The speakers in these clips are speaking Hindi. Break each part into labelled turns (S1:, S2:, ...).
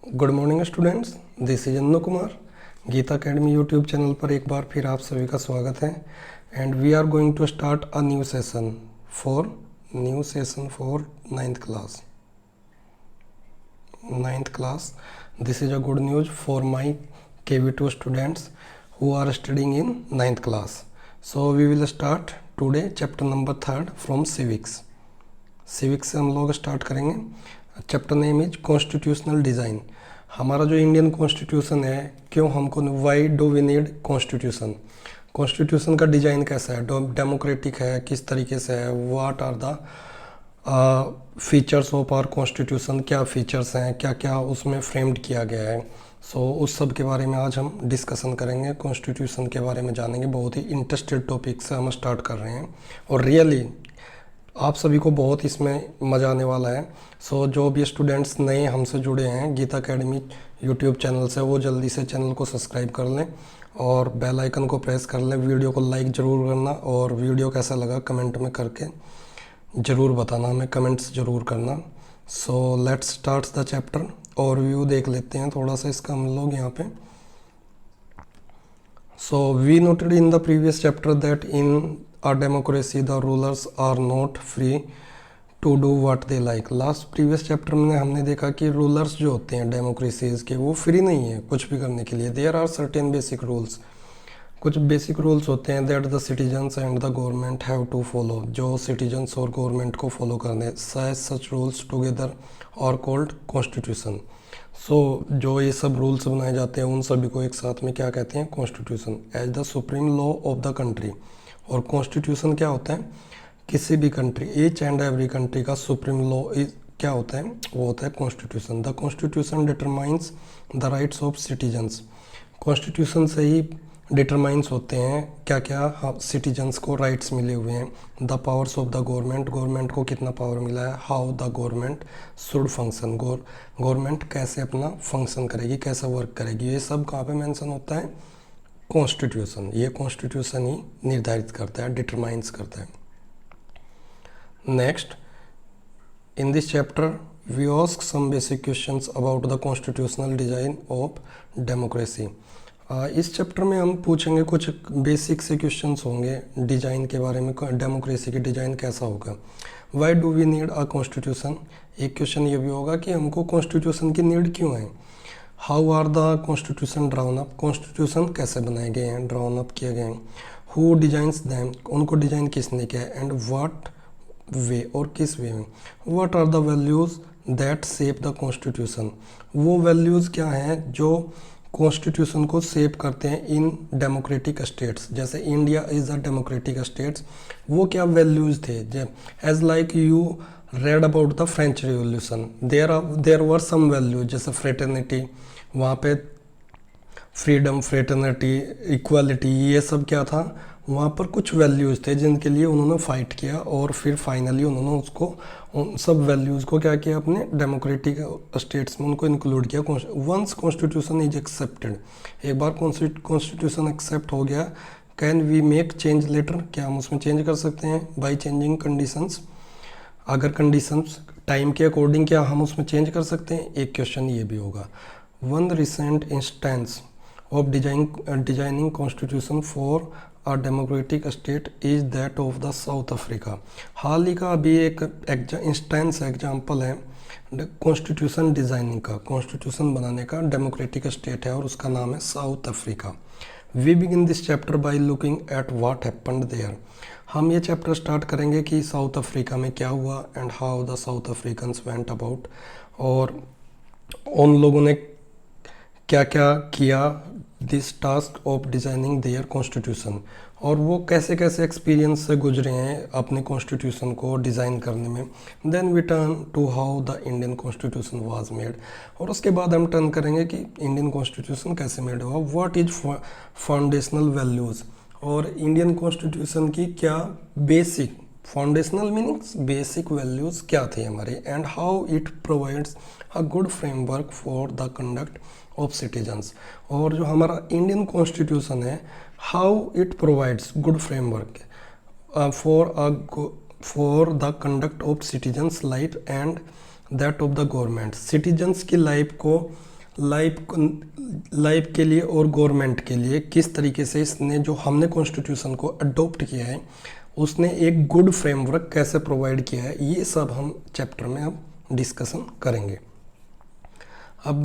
S1: Good morning students, this is Annu Kumar. Geeta academy YouTube channel पर एक बार फिर आप सभी का स्वागत है। And we are going to start a new session for ninth class. This is a good news for my KV2 students who are studying in ninth class. So we will start today chapter number 3 from civics. Civics से हम लोग स्टार्ट करेंगे। Chapter name is constitutional design. हमारा जो इंडियन कॉन्स्टिट्यूशन है, क्यों हमको, why do we need constitution, constitution का डिज़ाइन कैसा है, डेमोक्रेटिक है, किस तरीके से है, what are the features of our constitution, क्या फीचर्स हैं, क्या क्या उसमें फ्रेम्ड किया गया है। उस सब के बारे में आज हम डिस्कशन करेंगे, कॉन्स्टिट्यूशन के बारे में जानेंगे। बहुत ही इंटरेस्टेड टॉपिक से हम स्टार्ट कर रहे हैं और रियली आप सभी को बहुत इसमें मज़ा आने वाला है। जो भी स्टूडेंट्स नए हमसे जुड़े हैं गीता अकेडमी यूट्यूब चैनल से, वो जल्दी से चैनल को सब्सक्राइब कर लें और बेल आइकन को प्रेस कर लें। वीडियो को लाइक ज़रूर करना और वीडियो कैसा लगा कमेंट में करके ज़रूर बताना, हमें कमेंट्स ज़रूर करना। Let's start the chapter. और व्यू देख लेते हैं थोड़ा सा इसका हम लोग यहाँ पे। We noted in the previous chapter that in a democracy the rulers are not free to do what they like. Last previous chapter में हमने देखा कि रूलर्स जो होते हैं डेमोक्रेसीज के, वो फ्री नहीं है कुछ भी करने के लिए। There are certain basic rules, कुछ बेसिक रूल्स होते हैं that the citizens and the government have to follow, जो सिटीजन्स और गवर्नमेंट को फॉलो करने। Such rules together are called constitution. जो ये सब रूल्स बनाए जाते हैं उन सभी को एक साथ में क्या कहते हैं, constitution. As the supreme law of the country. और कॉन्स्टिट्यूशन क्या होता है, किसी भी country, each and every country का सुप्रीम लॉ क्या होता है, वो होता है constitution. The constitution determines the rights of citizens. Constitution से ही डिटरमाइंस होते हैं क्या क्या सिटीजन्स को राइट्स मिले हुए हैं। The powers of the government, government को कितना पावर मिला है। How the government should function, government कैसे अपना फंक्शन करेगी, कैसे वर्क करेगी, ये सब कहाँ पे मेंशन होता है, कॉन्स्टिट्यूशन। ये कॉन्स्टिट्यूशन ही निर्धारित करता है, डिटरमाइंस करता है। Next, in this chapter we ask some basic questions about the constitutional design of democracy. इस चैप्टर में हम पूछेंगे कुछ बेसिक से क्वेश्चंस होंगे डिज़ाइन के बारे में, डेमोक्रेसी की डिज़ाइन कैसा होगा। Why do we need a constitution, एक क्वेश्चन ये भी होगा कि हमको कॉन्स्टिट्यूशन की नीड क्यों है। How are the constitution drawn up, constitution कैसे बनाए गए हैं, ड्राउन अप किए गए हैं। हु डिजाइंस दैम, उनको डिज़ाइन किसने किया है। एंड व्हाट वे, और किस वे में। What are the values that shape the constitution, वो वैल्यूज़ क्या हैं जो कॉन्स्टिट्यूशन को शेप करते हैं इन डेमोक्रेटिक स्टेट्स। जैसे India is a democratic states, वो क्या वैल्यूज़ थे। As like you read about the French revolution, there were some values, जैसे फ्रेटर्निटी, वहाँ पे फ्रीडम, फ्रेटर्निटी, इक्वालिटी, ये सब क्या था, वहाँ पर कुछ वैल्यूज़ थे जिनके लिए उन्होंने फाइट किया और फिर फाइनली उन्होंने उसको, उन सब वैल्यूज़ को क्या किया, अपने डेमोक्रेटिक स्टेट्स में उनको इंक्लूड किया। वंस कॉन्स्टिट्यूशन इज एक्सेप्टेड, एक बार कॉन्स्टिट्यूशन एक्सेप्ट हो गया, can we make change later, क्या हम उसमें चेंज कर सकते हैं बाई चेंजिंग कंडीशंस। अगर कंडीशंस टाइम के अकॉर्डिंग क्या हम उसमें चेंज कर सकते हैं, एक क्वेश्चन ये भी होगा। One recent instance of designing constitution for a democratic state is that of the South Africa. हाल ही का अभी एक इंस्टेंस एग्जाम्पल है कॉन्स्टिट्यूशन डिज़ाइनिंग का, कॉन्स्टिट्यूशन बनाने का, डेमोक्रेटिक स्टेट है और उसका नाम है South Africa. We begin this chapter by looking at what happened there. हम ये चैप्टर स्टार्ट करेंगे कि साउथ अफ्रीका में क्या हुआ and how the South Africans went about, और उन लोगों ने क्या क्या किया this task of designing their constitution, और वो कैसे कैसे एक्सपीरियंस से गुजरे हैं अपने कॉन्स्टिट्यूशन को डिज़ाइन करने में। Then we turn to how the Indian constitution was made, और उसके बाद हम टर्न करेंगे कि इंडियन कॉन्स्टिट्यूशन कैसे मेड हुआ। व्हाट इज फाउंडेशनल वैल्यूज़, और इंडियन कॉन्स्टिट्यूशन की क्या basic, foundational meanings basic values क्या थे हमारे। And how it provides a good framework for the conduct of citizens, और जो हमारा इंडियन कॉन्स्टिट्यूशन है, how it provides good framework for the conduct of citizens life and that of the government. Citizens की लाइफ को लाइफ के लिए और गवर्नमेंट के लिए किस तरीके से इसने जो हमने कॉन्स्टिट्यूशन को अडॉप्ट किया है उसने एक गुड फ्रेमवर्क कैसे प्रोवाइड किया है, ये सब हम चैप्टर में अब डिस्कशन करेंगे। अब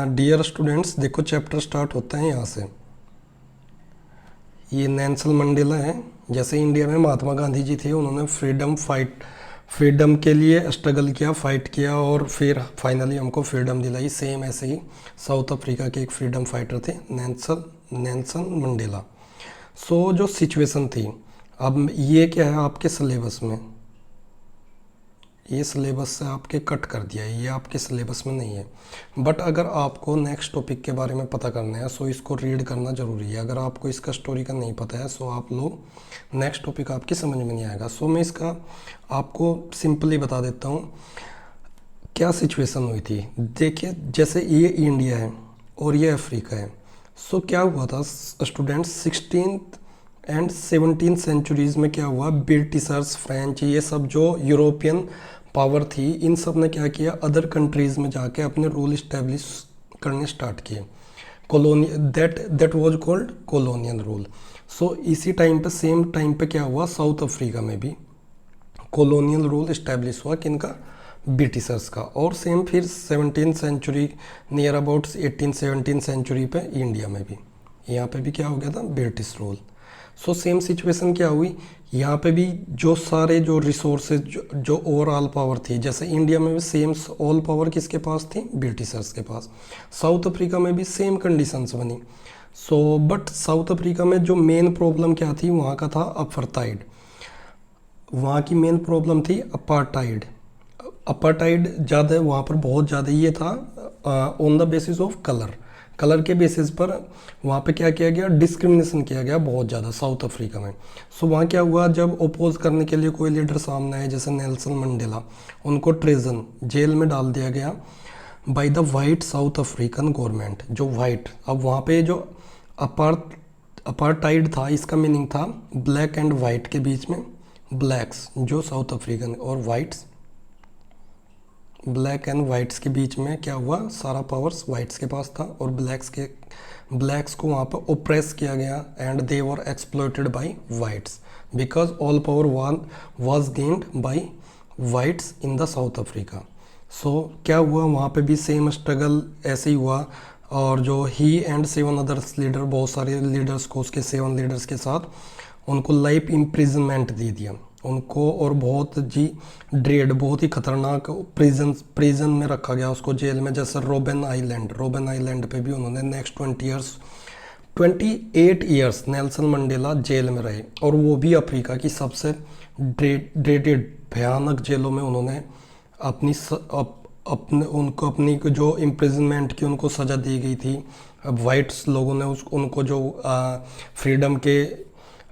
S1: डियर स्टूडेंट्स देखो चैप्टर स्टार्ट होता है यहाँ से। ये नेल्सन मंडेला है। जैसे इंडिया में महात्मा गांधी जी थे, उन्होंने फ्रीडम के लिए स्ट्रगल किया, फाइट किया और फिर फाइनली हमको फ्रीडम दिलाई। सेम ऐसे ही साउथ अफ्रीका के एक फ्रीडम फाइटर थे नेल्सन मंडेला। सो जो सिचुएशन थी, अब ये क्या है आपके सिलेबस में, ये सिलेबस से आपके कट कर दिया है, ये आपके सिलेबस में नहीं है। बट अगर आपको नेक्स्ट टॉपिक के बारे में पता करना है सो इसको रीड करना ज़रूरी है। अगर आपको इसका स्टोरी का नहीं पता है सो आप लोग नेक्स्ट टॉपिक आपकी समझ में नहीं आएगा। सो मैं इसका आपको सिंपली बता देता हूँ क्या सिचुएशन हुई थी। देखिए जैसे ये इंडिया है और ये अफ्रीका है। सो क्या हुआ था students, 16th and 17th centuries में क्या हुआ, ब्रिटिशर्स, फ्रेंच, ये सब जो यूरोपियन पावर थी, इन सब ने क्या किया, अदर कंट्रीज़ में जाके अपने रूल इस्टेब्लिश करने स्टार्ट किए। Colony that was called colonial rule. So इसी टाइम पे, सेम टाइम पे क्या हुआ, साउथ अफ्रीका में भी कॉलोनियल रूल इस्टेब्लिश हुआ, किनका, ब्रिटिशर्स का। और सेम फिर 17th century near about 18-17 century पे इंडिया में भी, यहाँ पे भी क्या हो गया था, British rule. So same situation क्या हुई, यहाँ पे भी जो सारे जो रिसोर्सेज जो ओवरऑल पावर थी, जैसे इंडिया में भी सेम ऑल पावर किसके पास थी, ब्रिटिशर्स के पास। साउथ अफ्रीका में भी सेम कंडीशंस बनी। सो बट साउथ अफ्रीका में जो मेन प्रॉब्लम क्या थी, वहाँ का था अपार्थाइड। वहाँ की मेन प्रॉब्लम थी अपार्थाइड। अपार्थाइड ज़्यादा वहाँ पर बहुत ज़्यादा ये था on the basis of colour के बेसिस पर वहाँ पे क्या किया गया, डिस्क्रिमिनेशन किया गया बहुत ज़्यादा साउथ अफ्रीका में। सो वहाँ क्या हुआ, जब अपोज करने के लिए कोई लीडर सामने आए जैसे नेल्सन मंडेला, उनको ट्रेजन जेल में डाल दिया गया by the white south African government. जो वाइट, अब वहाँ पे जो अपार्थाइड था, इसका मीनिंग था ब्लैक एंड वाइट के बीच में, ब्लैक्स जो साउथ अफ्रीकन और वाइट्स, ब्लैक एंड वाइट्स के बीच में क्या हुआ, सारा पावर्स वाइट्स के पास था और ब्लैक्स को वहाँ पर ओप्रेस किया गया and they were exploited by whites because all power was gained by whites in the South Africa. So क्या हुआ, वहाँ पे भी सेम स्ट्रगल ऐसे ही हुआ और जो ही एंड 7 अदर्स लीडर, बहुत सारे लीडर्स को, उसके 7 लीडर्स के साथ उनको लाइफ इम्प्रिजनमेंट दे दिया उनको, और बहुत ही खतरनाक प्रिजन में रखा गया उसको, जेल में। जैसे रोबेन आइलैंड पे भी उन्होंने next 28 years Nelson Mandela jail में रहे, और वो भी अफ्रीका की सबसे ड्रेडेड भयानक जेलों में उन्होंने अपनी जो इम्प्रिजनमेंट की उनको सज़ा दी गई थी। अब वाइट्स लोगों ने उनको जो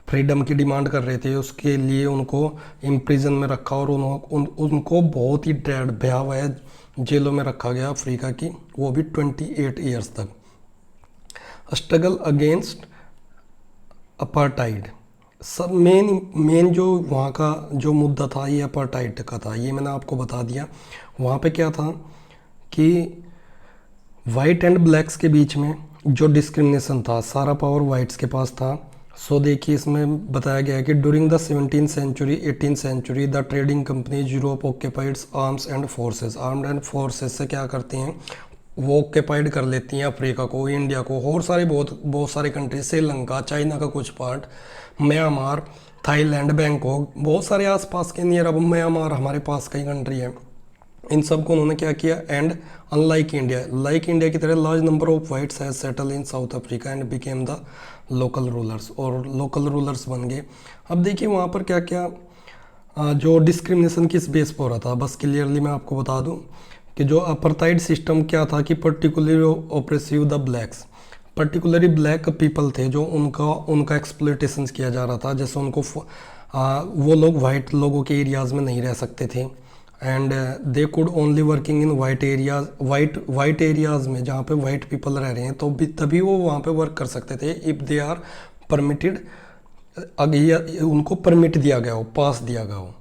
S1: फ्रीडम की डिमांड कर रहे थे, उसके लिए उनको इम्प्रिजन में रखा और उनको बहुत ही भयावह जेलों में रखा गया अफ्रीका की, वो भी 28 ईयर्स तक। स्ट्रगल अगेंस्ट अपार्थाइड, सब मेन जो वहाँ का जो मुद्दा था ये अपार्थाइड का था, ये मैंने आपको बता दिया। वहाँ पे क्या था कि वाइट एंड ब्लैक्स के बीच में जो डिस्क्रिमिनेशन था, सारा पावर वाइट्स के पास था। सो देखिए इसमें बताया गया है कि during the 17th century 18th century the trading companies Europe occupied arms and forces से क्या करते हैं, वो ऑक्यूपाइड कर लेती हैं अफ्रीका को, इंडिया को, और बहुत सारे कंट्री, श्रीलंका, चाइना का कुछ पार्ट, म्यांमार, थाईलैंड, बैंकॉक, बहुत सारे आसपास के नियर, अब म्यांमार हमारे पास कई कंट्री है, इन सब को उन्होंने क्या किया। एंड अनलाइक इंडिया की तरह large number of whites has settle in south Africa and became the local rulers, और लोकल रूलर्स बन गए। अब देखिए वहाँ पर क्या क्या जो डिस्क्रिमिनेशन किस बेस पर हो रहा था, बस क्लियरली मैं आपको बता दूँ कि जो अपार्थाइड सिस्टम क्या था कि particularly oppressive the blacks, particularly black people थे जो उनका एक्सप्लॉयटेशन किया जा रहा था। जैसे उनको वो लोग वाइट लोगों के एरियाज़ में नहीं रह सकते थे and they could only working in white areas में, जहाँ पे वाइट पीपल रह रहे हैं तो भी तभी वो वहाँ पे वर्क कर सकते थे इफ़ दे आर परमिटेड, उनको परमिट दिया गया हो, पास दिया गया हो।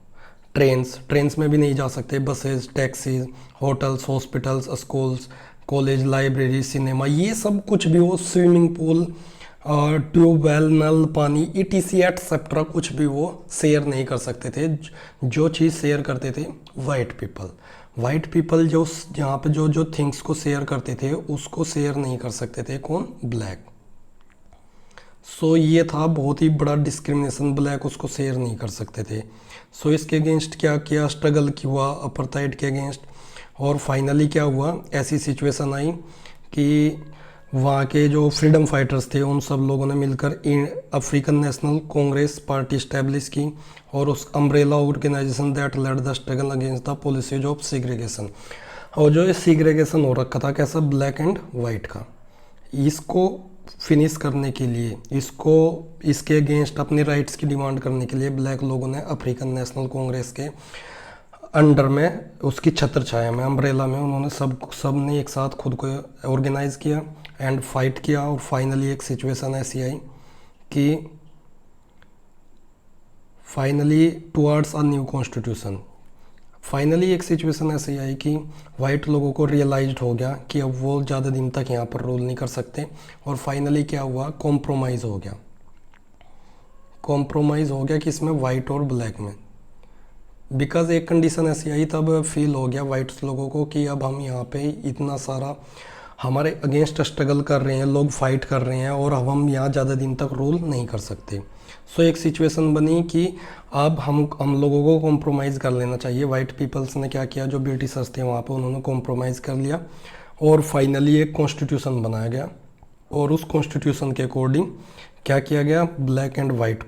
S1: ट्रेन्स में भी नहीं जा सकते, buses, taxis, hotels, hospitals, schools, college, library, cinema, ये सब कुछ भी हो, स्विमिंग पूल, ट्यूबवेल, नल, पानी, ETC एटसेट्रा कुछ भी वो शेयर नहीं कर सकते थे। जो चीज़ शेयर करते थे वाइट पीपल जो जहाँ पे जो जो थिंग्स को शेयर करते थे उसको शेयर नहीं कर सकते थे कौन? ब्लैक। सो ये था बहुत ही बड़ा डिस्क्रिमिनेशन, ब्लैक उसको शेयर नहीं कर सकते थे। सो इसके अगेंस्ट क्या किया? स्ट्रगल हुआ अपार्थाइड के अगेंस्ट, और फाइनली क्या हुआ? ऐसी सिचुएशन आई कि वहाँ के जो फ्रीडम फाइटर्स थे उन सब लोगों ने मिलकर African National Congress party establish की, और उस umbrella organisation that led the struggle against the policies of segregation. और जो ये सिग्रेगेशन हो रखा था कैसा? ब्लैक एंड वाइट का, इसको फिनिश करने के लिए, इसके अगेंस्ट अपने राइट्स की डिमांड करने के लिए ब्लैक लोगों ने अफ्रीकन नेशनल कांग्रेस के अंडर में, उसकी छत्र छाया में, अम्ब्रेला में, उन्होंने सब ने एक साथ खुद को ऑर्गेनाइज किया एंड फाइट किया। और फाइनली एक सिचुएशन ऐसी आई कि finally towards a new constitution, finally एक सिचुएशन ऐसी आई कि वाइट लोगों को रियलाइज्ड हो गया कि अब वो ज़्यादा दिन तक यहाँ पर रूल नहीं कर सकते, और फाइनली क्या हुआ? कॉम्प्रोमाइज़ हो गया। कॉम्प्रोमाइज़ हो गया कि इसमें वाइट और ब्लैक में, बिकॉज एक कंडीशन ऐसी आई, तब फील हो गया वाइट्स लोगों को कि अब हम यहाँ पे इतना सारा हमारे अगेंस्ट स्ट्रगल कर रहे हैं, लोग फाइट कर रहे हैं, और अब हम यहाँ ज़्यादा दिन तक रूल नहीं कर सकते। सो एक सिचुएशन बनी कि अब हम लोगों को कॉम्प्रोमाइज़ कर लेना चाहिए। वाइट पीपल्स ने क्या किया? जो ब्रिटिशर्स थे वहाँ पे उन्होंने कॉम्प्रोमाइज़ कर लिया, और फाइनली एक कॉन्स्टिट्यूशन बनाया गया, और उस कॉन्स्टिट्यूशन के अकॉर्डिंग क्या किया गया? ब्लैक एंड वाइट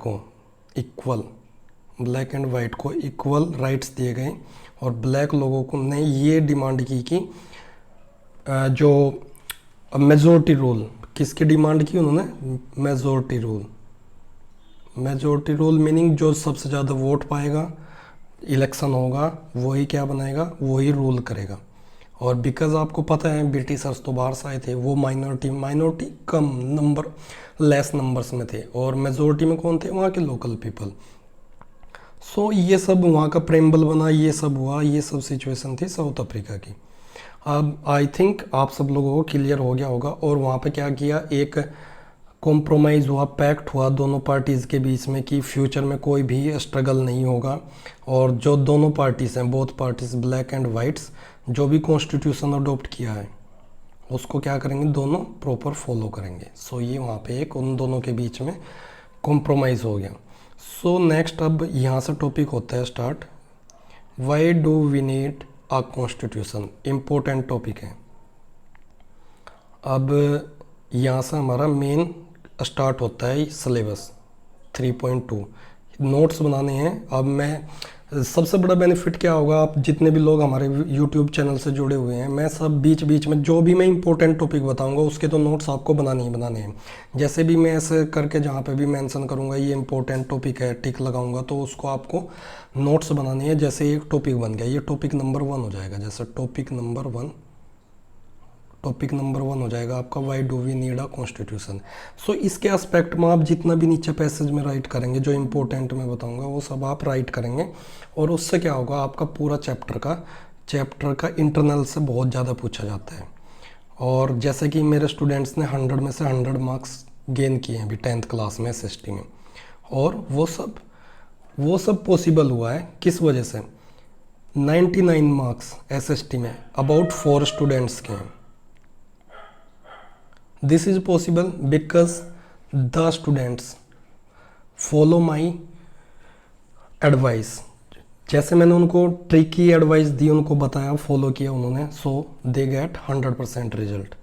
S1: को इक्वल राइट्स दिए गए, और ब्लैक लोगों को ने ये डिमांड की कि जो मेजॉरिटी रूल, किसकी डिमांड की उन्होंने? मेजॉरिटी रूल मीनिंग जो सबसे ज़्यादा वोट पाएगा, इलेक्शन होगा, वही क्या बनाएगा? वही रूल करेगा। और बिकॉज आपको पता है ब्रिटिशर्स तो बाहर से आए थे, वो माइनॉरिटी कम नंबर, लेस नंबर्स में थे, और मेजॉरिटी में कौन थे? वहाँ के लोकल पीपल। सो ये सब वहाँ का प्रेम्बल बना, ये सब हुआ, ये सब सिचुएशन थी साउथ अफ्रीका की। अब आई थिंक आप सब लोगों को क्लियर हो गया होगा। और वहाँ पे क्या किया? एक कॉम्प्रोमाइज़ हुआ, पैक्ट हुआ दोनों पार्टीज़ के बीच में कि फ्यूचर में कोई भी स्ट्रगल नहीं होगा, और जो दोनों पार्टीज़ हैं, both parties black and whites, जो भी कॉन्स्टिट्यूशन अडोप्ट किया है उसको क्या करेंगे? दोनों प्रॉपर फॉलो करेंगे। सो ये वहाँ पे एक उन दोनों के बीच में कॉम्प्रोमाइज़ हो गया। सो नेक्स्ट अब यहाँ से टॉपिक होता है start, why do we need a constitution. Important topic है। अब यहाँ से हमारा मेन स्टार्ट होता है सिलेबस 3.2, नोट्स बनाने हैं। अब मैं सबसे बड़ा बेनिफिट क्या होगा, आप जितने भी लोग हमारे यूट्यूब चैनल से जुड़े हुए हैं, मैं सब बीच बीच में जो भी मैं इंपॉर्टेंट टॉपिक बताऊंगा उसके तो नोट्स आपको बनाने ही बनाने हैं। जैसे भी मैं ऐसे करके जहाँ पे भी मेंशन करूँगा ये इंपॉर्टेंट टॉपिक है, टिक लगाऊंगा, तो उसको आपको नोट्स बनाने हैं। जैसे एक टॉपिक बन गया, ये टॉपिक नंबर 1 हो जाएगा। जैसे टॉपिक नंबर वन हो जाएगा आपका, why do we need a constitution. So इसके एस्पेक्ट में आप जितना भी नीचे पैसेज में राइट करेंगे, जो इंपॉर्टेंट मैं बताऊंगा वो सब आप राइट करेंगे, और उससे क्या होगा, आपका पूरा चैप्टर का इंटरनल से बहुत ज़्यादा पूछा जाता है। और जैसे कि मेरे स्टूडेंट्स ने 100 में से 100 मार्क्स गेन किए हैं अभी 10th क्लास में SST में, और वो सब पॉसिबल हुआ है किस वजह से? 99 मार्क्स SST में अबाउट 4 स्टूडेंट्स के हैं। This is possible because the students follow my advice। जैसे मैंने उनको ट्रिकी एडवाइस दी, उनको बताया, फॉलो किया उन्होंने, सो दे गेट 100% रिजल्ट।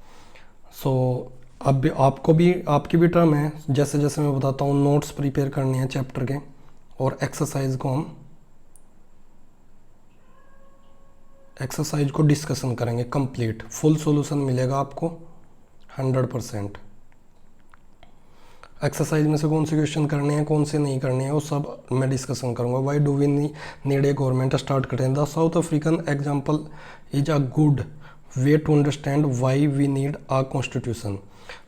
S1: सो अब आपकी भी टर्म है, जैसे जैसे मैं बताता हूँ नोट्स प्रिपेयर करने हैं चैप्टर के, और एक्सरसाइज को डिस्कशन करेंगे कंप्लीट, फुल सॉल्यूशन मिलेगा आपको 100%। एक्सरसाइज में से कौन से क्वेश्चन करने हैं, कौन से नहीं करने हैं, वो सब मैं डिस्कशन करूंगा। Why do we need a government start करें। The South African example is a good way to understand why we need a constitution.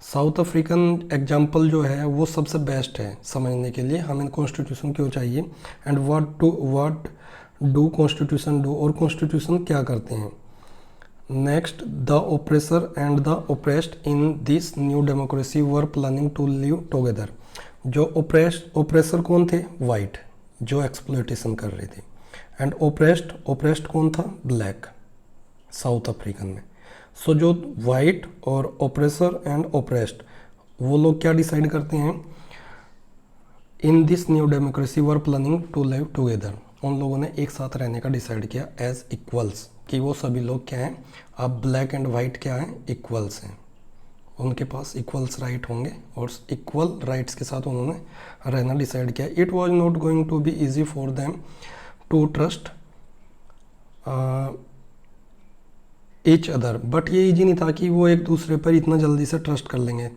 S1: South African example जो है वो सबसे बेस्ट है समझने के लिए हमें कॉन्स्टिट्यूशन क्यों चाहिए, and what do constitution do, और कॉन्स्टिट्यूशन क्या करते हैं। Next, the oppressor and the oppressed in this new democracy were planning to live together. जो ओप्रेसर कौन थे, वाइट, जो एक्सप्लॉयटेशन कर रहे थे, एंड ओप्रेस्ड कौन था, ब्लैक, साउथ अफ्रीकन में। सो जो वाइट और ओप्रेसर एंड ओप्रेस्ड, वो लोग क्या डिसाइड करते हैं, in this new democracy were planning to live together. उन लोगों ने एक साथ रहने का डिसाइड किया एज इक्वल्स, कि वो सभी लोग क्या हैं, अब ब्लैक एंड वाइट क्या हैं, इक्वल्स हैं, उनके पास इक्वल्स राइट होंगे, और इक्वल राइट्स के साथ उन्होंने रहना डिसाइड किया। It was not going to be easy for them to trust each other, but ये ईजी नहीं था कि वो एक दूसरे पर इतना जल्दी से ट्रस्ट कर लेंगे।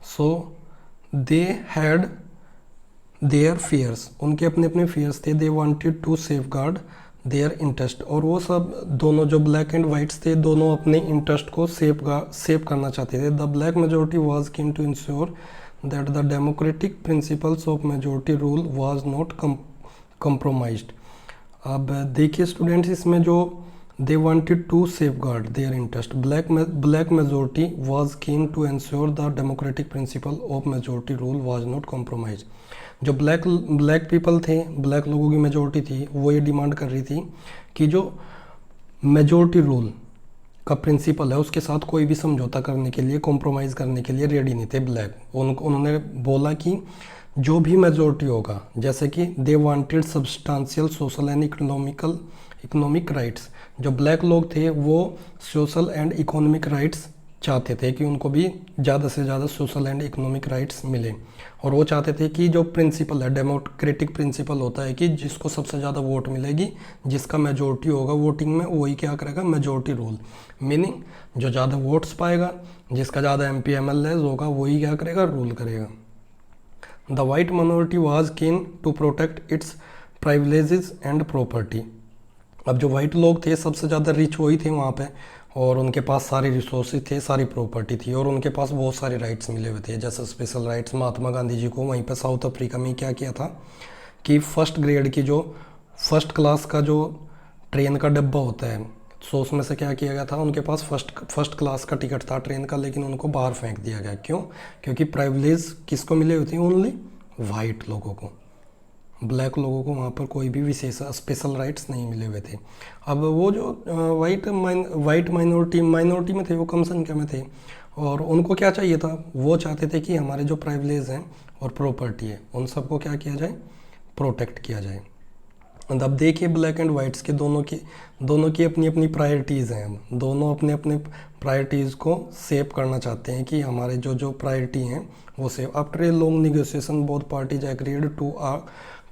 S1: So they had their fears, उनके अपने अपने फियर्स थे। They wanted to safeguard their interest, और वो सब दोनों जो ब्लैक एंड वाइट्स थे, दोनों अपने इंटरेस्ट को सेव करना चाहते थे। The black majority was keen to ensure that the democratic principles of majority rule was not compromised। अब देखिए स्टूडेंट्स, इसमें जो they wanted to safeguard their interest, black majority was keen to ensure the democratic principle of majority rule was not compromise. जो ब्लैक पीपल थे, ब्लैक लोगों की मेजोरिटी थी, वो ये डिमांड कर रही थी कि जो मेजोरिटी रूल का प्रिंसिपल है उसके साथ कोई भी समझौता करने के लिए, कॉम्प्रोमाइज़ करने के लिए रेडी नहीं थे ब्लैक। उन्होंने बोला कि जो भी मेजोरिटी होगा, जैसे कि they wanted substantial social and economic rights, जो ब्लैक लोग थे वो सोशल एंड इकोनॉमिक राइट्स चाहते थे कि उनको भी ज़्यादा से ज़्यादा सोशल एंड इकोनॉमिक राइट्स मिले, और वो चाहते थे कि जो प्रिंसिपल है, डेमोक्रेटिक प्रिंसिपल होता है कि जिसको सबसे ज़्यादा वोट मिलेगी, जिसका मेजोरिटी होगा वोटिंग में, वही क्या करेगा, मेजोरिटी रूल। मीनिंग जो ज़्यादा वोट्स पाएगा, जिसका ज़्यादा MP MLA होगा, वही क्या करेगा, रूल करेगा। The white minority was keen to protect its privileges and property. अब जो वाइट लोग थे सबसे ज़्यादा रिच वही थे वहाँ पे, और उनके पास सारे रिसोर्सेज थे, सारी प्रॉपर्टी थी, और उनके पास बहुत सारे राइट्स मिले हुए थे, जैसे स्पेशल राइट्स। महात्मा गांधी जी को वहीं पे साउथ अफ्रीका में क्या किया था कि फर्स्ट ग्रेड की जो फर्स्ट क्लास का जो ट्रेन का डब्बा होता है, सो उसमें से क्या किया गया था, उनके पास फर्स्ट क्लास का टिकट था ट्रेन का, लेकिन उनको बाहर फेंक दिया गया। क्यों? क्योंकि प्राइविलेज किसको मिले हुए थे, ओनली वाइट लोगों को। ब्लैक लोगों को वहाँ पर कोई भी विशेष स्पेशल राइट्स नहीं मिले हुए थे। अब वो जो वाइट माइनॉरिटी में थे, वो कम संख्या में थे, और उनको क्या चाहिए था, वो चाहते थे कि हमारे जो प्राइविलेज हैं और प्रॉपर्टी है, उन सबको क्या किया जाए, प्रोटेक्ट किया जाए। अब देखिए ब्लैक एंड वाइट्स के दोनों की अपनी अपनी प्रायोरिटीज़ हैं। दोनों अपने अपने प्रायोरिटीज़ को सेव करना चाहते हैं कि हमारे जो प्रायोरिटी हैं वो save. After a long negotiation both parties agreed to a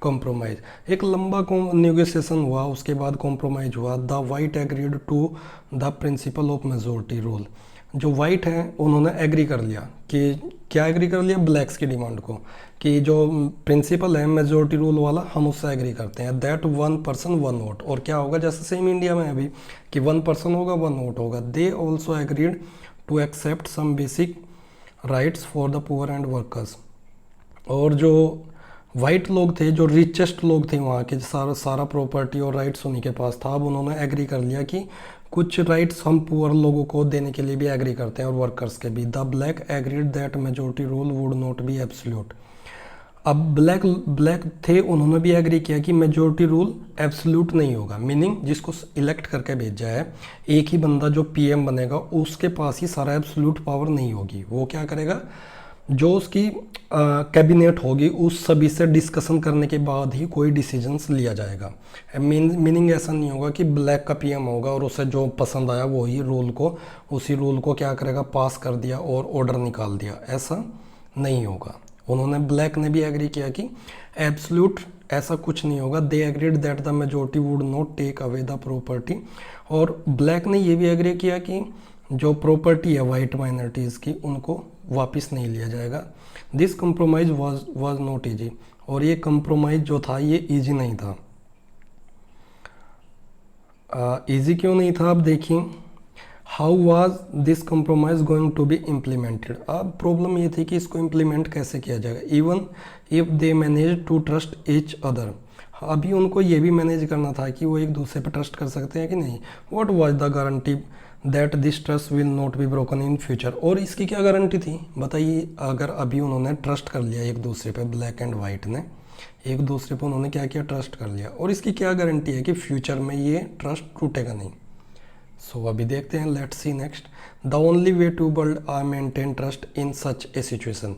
S1: compromise. एक लंबा निगोशिएशन हुआ, उसके बाद कॉम्प्रोमाइज़ हुआ। The white agreed to the principle of majority rule. जो वाइट हैं उन्होंने एग्री कर लिया कि क्या एग्री कर लिया, ब्लैक्स की डिमांड को, कि जो प्रिंसिपल है मेजोरिटी रूल वाला, हम उससे एग्री करते हैं। That 1 person 1 vote. और क्या होगा, जैसे सेम इंडिया में अभी कि 1 पर्सन होगा 1 वोट होगा। They also agreed to accept some basic rights for the poor and workers. और जो वाइट लोग थे, जो रिचेस्ट लोग थे वहाँ के, सारा प्रॉपर्टी और राइट्स उन्हीं के पास था। अब उन्होंने एग्री कर लिया कि कुछ राइट्स हम पुअर लोगों को देने के लिए भी एग्री करते हैं, और वर्कर्स के भी। The black agreed that majority rule would not be absolute. अब ब्लैक थे, उन्होंने भी एग्री किया कि मेजोरिटी रूल एब्सोल्यूट नहीं होगा। मीनिंग जिसको इलेक्ट करके भेजा है, एक ही बंदा जो PM बनेगा, उसके पास ही सारा एब्सोल्यूट पावर नहीं होगी। वो क्या करेगा, जो उसकी कैबिनेट होगी, उस सभी से डिस्कशन करने के बाद ही कोई डिसीजंस लिया जाएगा। मीनिंग ऐसा नहीं होगा कि ब्लैक का PM होगा और उसे जो पसंद आया वही उसी रूल को क्या करेगा, पास कर दिया और ऑर्डर निकाल दिया। ऐसा नहीं होगा। ब्लैक ने भी एग्री किया कि एब्सोल्यूट ऐसा कुछ नहीं होगा। They agreed that the majority would not take away the property. और ब्लैक ने ये भी एग्री किया कि जो प्रॉपर्टी है वाइट माइनॉरिटीज़ की, उनको वापस नहीं लिया जाएगा। This compromise was not easy. और ये कंप्रोमाइज जो था ये ईजी नहीं था। ईजी क्यों नहीं था, अब देखिए। How was this compromise going to be implemented. अब प्रॉब्लम ये थी कि इसको इम्प्लीमेंट कैसे किया जाएगा। Even if they manage to trust each other. अभी उनको ये भी मैनेज करना था कि वो एक दूसरे पे ट्रस्ट कर सकते हैं कि नहीं। What was the guarantee that this trust will not be broken in future, और इसकी क्या गारंटी थी बताइए। अगर अभी उन्होंने ट्रस्ट कर लिया एक दूसरे पे, ब्लैक एंड वाइट ने एक दूसरे पे उन्होंने क्या किया, ट्रस्ट कर लिया, और इसकी क्या गारंटी है कि फ्यूचर में ये ट्रस्ट टूटेगा नहीं। सो अभी देखते हैं, let's see next. The only way to build a maintain trust in such a situation,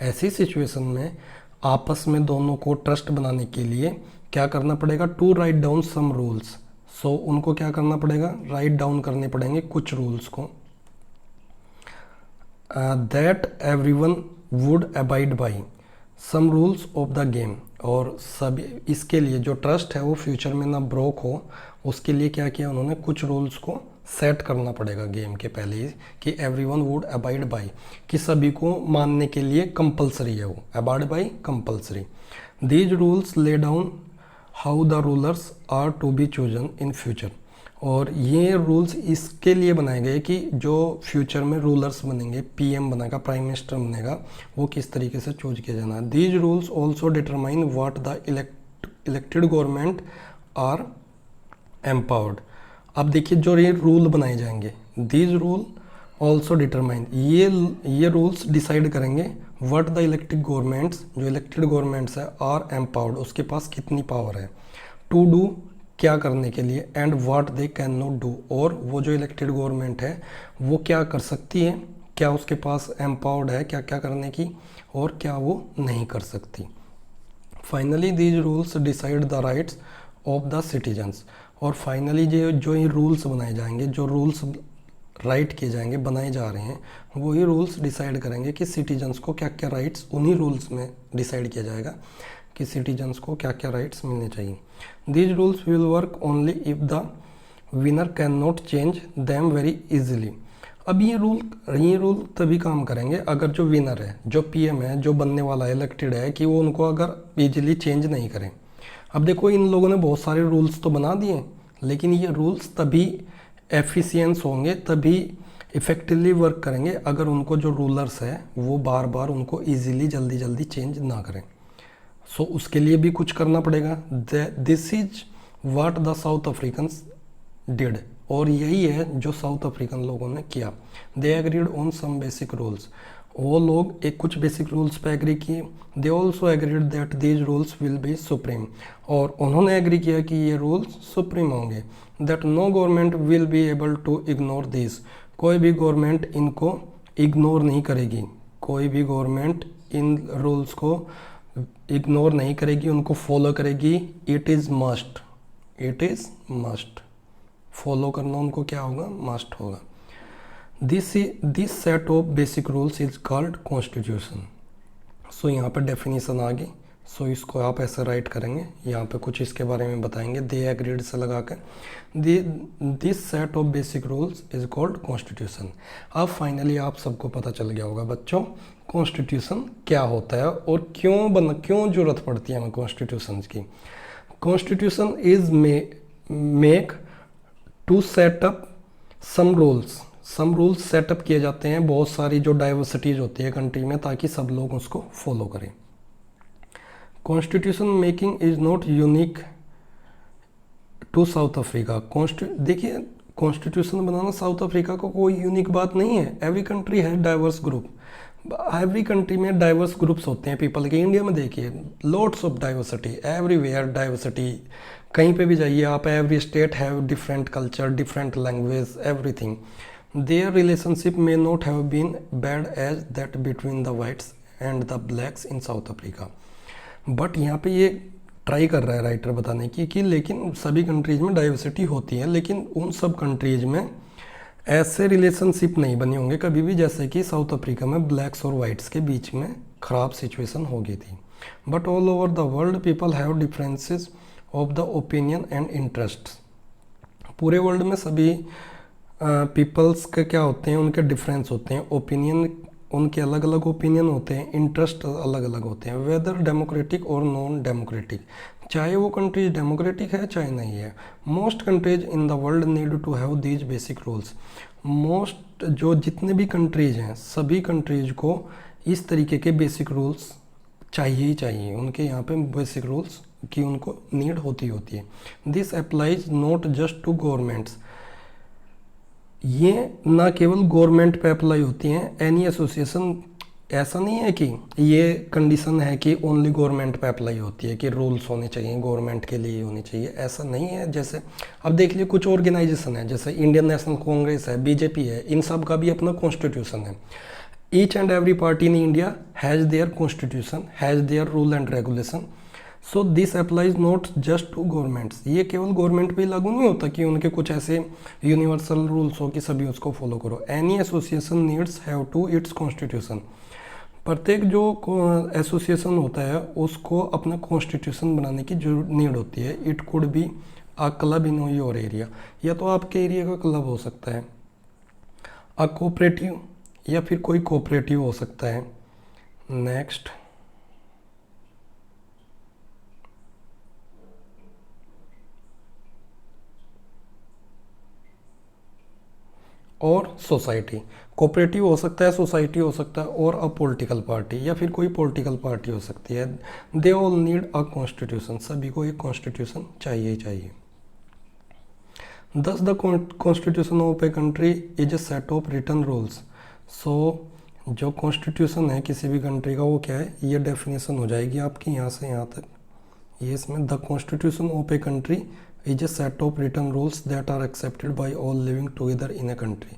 S1: ऐसी सिचुएशन में आपस में दोनों को ट्रस्ट बनाने के लिए क्या करना पड़ेगा, to write down some rules. So उनको क्या करना पड़ेगा, राइट डाउन करने पड़ेंगे कुछ रूल्स को, that everyone would abide by some rules of the game, और सभी इसके लिए जो ट्रस्ट है वो फ्यूचर में ना ब्रोक हो, उसके लिए क्या किया उन्होंने, कुछ रूल्स को सेट करना पड़ेगा गेम के पहले ही कि एवरीवन वुड अबाइड बाई, कि सभी को मानने के लिए कंपलसरी है वो, abide by compulsory. These rules lay down how the rulers are to be chosen in future, और ये रूल्स इसके लिए बनाए गए कि जो फ्यूचर में रूलर्स बनेंगे, पीएम बनेगा, प्राइम मिनिस्टर बनेगा, वो किस तरीके से चूज किया जाना है। These rules also determine what the elected government are empowered. अब देखिए जो ये रूल बनाए जाएंगे, दीज रूल ऑल्सो डिटरमाइन, ये रूल्स डिसाइड करेंगे व्हाट द इलेक्टेड गवर्नमेंट्स, जो इलेक्टेड गवर्नमेंट्स है, आर एम्पावर्ड, उसके पास कितनी पावर है, टू डू, क्या करने के लिए, and what they can not do, और वो जो इलेक्टेड गवर्नमेंट है वो क्या कर सकती है, क्या उसके पास एम्पावर्ड है क्या क्या करने की, और क्या वो नहीं कर सकती। Finally these rules decide the rights of the citizens, और फाइनली जो ये रूल्स बनाए जाएंगे, जो रूल्स राइट किए जाएंगे, बनाए जा रहे हैं, वही रूल्स डिसाइड करेंगे कि सिटीजन्स को क्या क्या राइट्स, उन्हीं रूल्स में डिसाइड किया जाएगा कि सिटीजन्स को क्या क्या राइट्स मिलने चाहिए। These rules will work only if the winner can not change them very easily. अब ये रूल तभी काम करेंगे अगर जो विनर है, जो पीएम है, जो बनने वाला है, इलेक्टेड है, कि वो उनको अगर इजीली चेंज नहीं करें। अब देखो इन लोगों ने बहुत सारे रूल्स तो बना दिए, लेकिन ये रूल्स तभी एफिशिएंस होंगे, तभी इफ़ेक्टिवली वर्क करेंगे अगर उनको जो रूलर्स है वो बार बार उनको ईजिली जल्दी जल्दी चेंज ना करें। सो उसके लिए भी कुछ करना पड़ेगा। This is what the South Africans did, और यही है जो साउथ अफ्रीकन लोगों ने किया। They agreed on some basic rules, वो लोग एक कुछ बेसिक रूल्स पे एग्री किए। They also agreed that these rules will be supreme, और उन्होंने एग्री किया कि ये रूल्स सुप्रीम होंगे। That no government will be able to ignore this, कोई भी गवर्नमेंट इनको इग्नोर नहीं करेगी, कोई भी गवर्नमेंट इन रूल्स को इग्नोर नहीं करेगी, उनको फॉलो करेगी। It is must, it is must, follow करना उनको क्या होगा, मस्ट होगा। This set of basic rules is called constitution. So यहाँ पे डेफिनेशन आ गई। सो इसको आप ऐसे राइट करेंगे, यहाँ पे कुछ इसके बारे में बताएंगे, दे एग्रीड से लगा कर, this set of basic rules is called constitution. अब फाइनली आप सबको पता चल गया होगा बच्चों कॉन्स्टिट्यूशन क्या होता है और क्यों जरूरत पड़ती है हमें कॉन्स्टिट्यूशन की। Constitution is make to set up some rules setup किए जाते हैं, बहुत सारी जो डाइवर्सिटीज होती है कंट्री में, ताकि सब लोग उसको फॉलो करें। Constitution making is not unique to South Africa. देखिए कॉन्स्टिट्यूशन बनाना साउथ अफ्रीका को कोई यूनिक बात नहीं है। एवरी कंट्री है डाइवर्स ग्रुप, एवरी कंट्री में डाइवर्स ग्रुप्स होते हैं पीपल के। इंडिया में देखिए lots of diversity, everywhere diversity, कहीं पे भी जाइए आप, every state have different culture, different language, everything. There relationship may not have been bad as that between the whites and the blacks in south Africa. But यहाँ पे ये ट्राई कर रहा है राइटर बताने की कि लेकिन सभी कंट्रीज़ में डाइवर्सिटी होती है, लेकिन उन सब कंट्रीज़ में ऐसे रिलेशनशिप नहीं बने होंगे कभी भी जैसे कि साउथ अफ्रीका में ब्लैक्स और वाइट्स के बीच में ख़राब सिचुएशन हो गई थी। But all over the world people have differences of the opinion and interest. पूरे वर्ल्ड में सभी पीपल्स के क्या होते हैं, उनके डिफरेंस होते हैं, ओपिनियन उनके अलग अलग ओपिनियन होते हैं, इंटरेस्ट अलग अलग होते हैं, वेदर डेमोक्रेटिक और नॉन डेमोक्रेटिक, चाहे वो कंट्रीज डेमोक्रेटिक है चाहे नहीं है। Most countries in the world need to have these basic rules. Most जो जितने भी कंट्रीज हैं सभी कंट्रीज को इस तरीके के बेसिक रूल्स चाहिए ही चाहिए, उनके यहाँ पे बेसिक रूल्स की उनको नीड होती है। This applies not just to governments, ये ना केवल गवर्नमेंट पे अप्लाई होती हैं। एनी एसोसिएशन, ऐसा नहीं है कि ये कंडीशन है कि ओनली गवर्नमेंट पे अप्लाई होती है कि रूल्स होने चाहिए गवर्नमेंट के लिए होने चाहिए, ऐसा नहीं है। जैसे अब देख लीजिए कुछ ऑर्गेनाइजेशन है, जैसे इंडियन नेशनल कांग्रेस है, बीजेपी है, इन सब का भी अपना कॉन्स्टिट्यूशन है। Each and every party in India has their constitution, has their rule and regulation. So this applies not just to governments, ये केवल गवर्नमेंट पे ही लागू नहीं होता कि उनके कुछ ऐसे यूनिवर्सल रूल्स हो कि सभी उसको फॉलो करो। Any association needs have to its constitution, प्रत्येक जो एसोसिएशन होता है उसको अपना कॉन्स्टिट्यूशन बनाने की जरूर नीड होती है। It could be a club in your area, या तो आपके एरिया का क्लब हो सकता है, अ कोऑपरेटिव, या फिर कोई कोऑपरेटिव हो सकता है। नेक्स्ट, और सोसाइटी, कोऑपरेटिव हो सकता है, सोसाइटी हो सकता है, और अ पॉलिटिकल पार्टी, या फिर कोई पॉलिटिकल पार्टी हो सकती है। They all need a constitution, सभी को एक कॉन्स्टिट्यूशन चाहिए ही चाहिए। Thus the constitution of a country is a set of written rules. So जो कॉन्स्टिट्यूशन है किसी भी कंट्री का वो क्या है, ये डेफिनेशन हो जाएगी आपकी यहाँ से यहाँ तक। ये इसमें the constitution of a country is a set of written rules that are accepted by all living together in a country.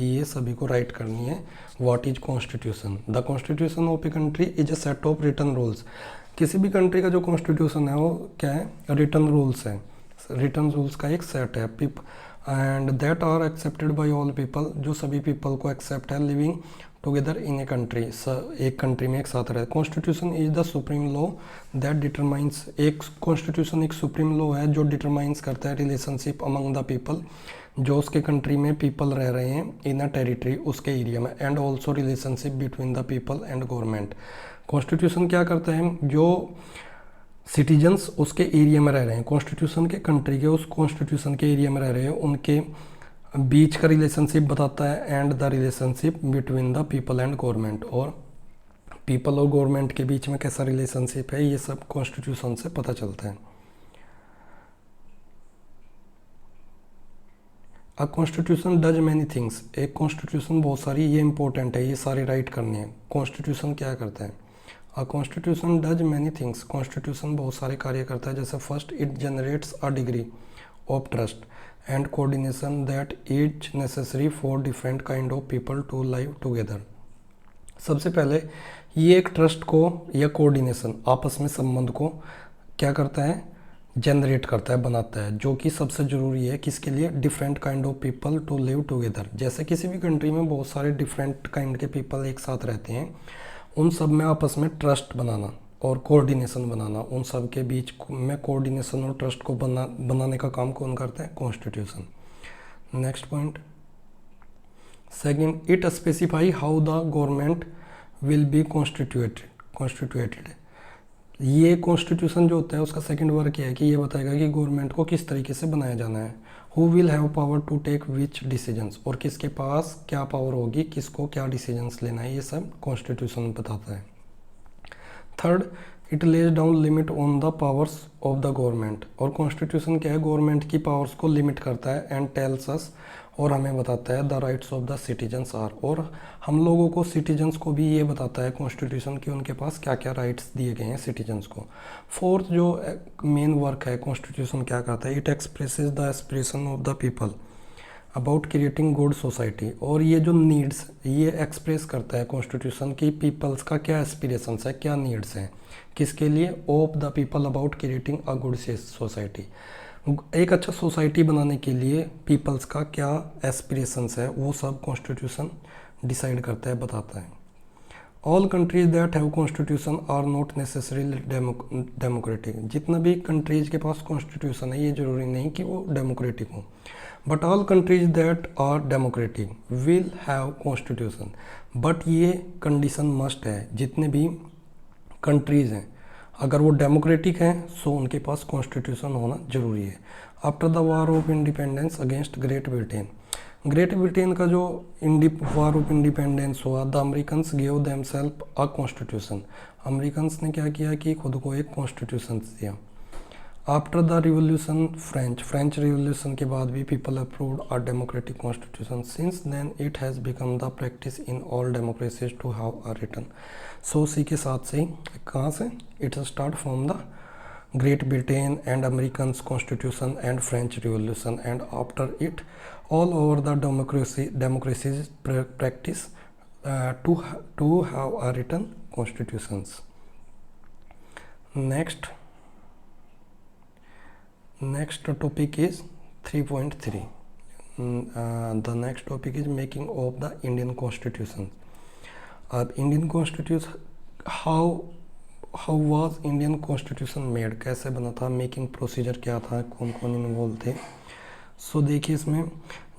S1: ये सभी को राइट करनी है। What is constitution? The constitution of a country is a set of written rules. किसी भी कंट्री का जो कॉन्स्टिट्यूशन है वो क्या है, रिटन रूल्स है। रिटन रूल्स का एक सेट है and that are accepted by all people, जो सभी पीपल को एक्सेप्ट है living together in a country, एक कंट्री में एक साथ रहते। Constitution is the supreme law that determines, एक कॉन्स्टिट्यूशन एक सुप्रीम लॉ है जो डिटरमाइंस करता है रिलेशनशिप अमंग द पीपल, जो उसके कंट्री में पीपल रह रहे हैं इन अ टेरिटरी, उसके एरिया में, and also relationship between the people and government. Constitution क्या करता है, जो सिटीजन्स उसके एरिया में रह रहे हैं, कॉन्स्टिट्यूशन के कंट्री के उस कॉन्स्टिट्यूशन के एरिया में रह रहे हैं, उनके बीच का रिलेशनशिप बताता है, and the relationship between the people and government, और पीपल और गवर्नमेंट के बीच में कैसा रिलेशनशिप है, ये सब कॉन्स्टिट्यूशन से पता चलता है। A constitution does many things, एक कॉन्स्टिट्यूशन बहुत सारी, ये इंपॉर्टेंट है, ये सारी राइट करनी है। कॉन्स्टिट्यूशन क्या करता है, a constitution does many things, constitution बहुत सारे कार्य करता है। जैसे first, it generates a degree of trust and coordination that is necessary for different kind of people to live together. सबसे पहले ये एक ट्रस्ट को या कोऑर्डिनेशन, आपस में संबंध को क्या करता है, जनरेट करता है, बनाता है, जो कि सबसे ज़रूरी है किसके लिए, different kind of people to live together. जैसे किसी भी कंट्री में बहुत सारे डिफरेंट काइंड के पीपल एक साथ रहते हैं, उन सब में आपस में ट्रस्ट बनाना और कोऑर्डिनेशन बनाना, उन सब के बीच में कोऑर्डिनेशन और ट्रस्ट को बनाने का काम कौन करता है, constitution. Next point, second, it specify how the government will be constituted. ये कॉन्स्टिट्यूशन जो होता है उसका सेकंड वर्क है कि ये बताएगा कि गवर्नमेंट को किस तरीके से बनाया जाना है। Who will have power to take which decisions, और किसके पास क्या पावर होगी, किसको क्या डिसीजंस लेना है, ये सब कॉन्स्टिट्यूशन बताता है। Third, it lays down limit on the powers of the government, और कॉन्स्टिट्यूशन क्या है, गवर्नमेंट की पावर्स को लिमिट करता है, एंड टेल्स अस, और हमें बताता है the rights of the citizens are, और हम लोगों को सिटीजन्स को भी ये बताता है कॉन्स्टिट्यूशन कि उनके पास क्या क्या राइट्स दिए गए हैं सिटीजन्स को। फोर्थ जो मेन वर्क है कॉन्स्टिट्यूशन क्या करता है, it expresses the aspiration of the people about creating good society, और ये जो नीड्स ये एक्सप्रेस करता है कॉन्स्टिट्यूशन की पीपल्स का क्या एस्पिरेशंस है, क्या नीड्स हैं, किसके लिए, of the people about creating a good society, एक अच्छा सोसाइटी बनाने के लिए पीपल्स का क्या एस्पिरेशंस है, वो सब कॉन्स्टिट्यूशन डिसाइड करता है, बताता है। All countries that have constitution are not necessarily democratic, जितना भी कंट्रीज के पास कॉन्स्टिट्यूशन है ये जरूरी नहीं कि वो डेमोक्रेटिक हो, but all countries that are democratic will have constitution, but ये कंडीशन मस्ट है, जितने भी कंट्रीज़ हैं अगर वो डेमोक्रेटिक हैं सो उनके पास कॉन्स्टिट्यूशन होना जरूरी है। After the war of independence against Great Britain, Great Britain का जो वार ऑफ इंडिपेंडेंस हुआ, the Americans give themselves a constitution, Americans ने क्या किया कि खुद को एक कॉन्स्टिट्यूशन दिया। After the revolution French revolution के बाद भी people approved a democratic constitution. Since then it has become the practice in all democracies to have a written. So उसी के साथ से कहाँ से it's start from the Great Britain and Americans Constitution and French Revolution, and after it all over the democracies practice to have a written constitutions. Next topic is 3.3. The next topic is making of the Indian Constitution. Indian Constitution, how was Indian constitution made, कैसे बना था, मेकिंग प्रोसीजर क्या था, कौन कौन इन्वॉल्व थे। सो देखिए इसमें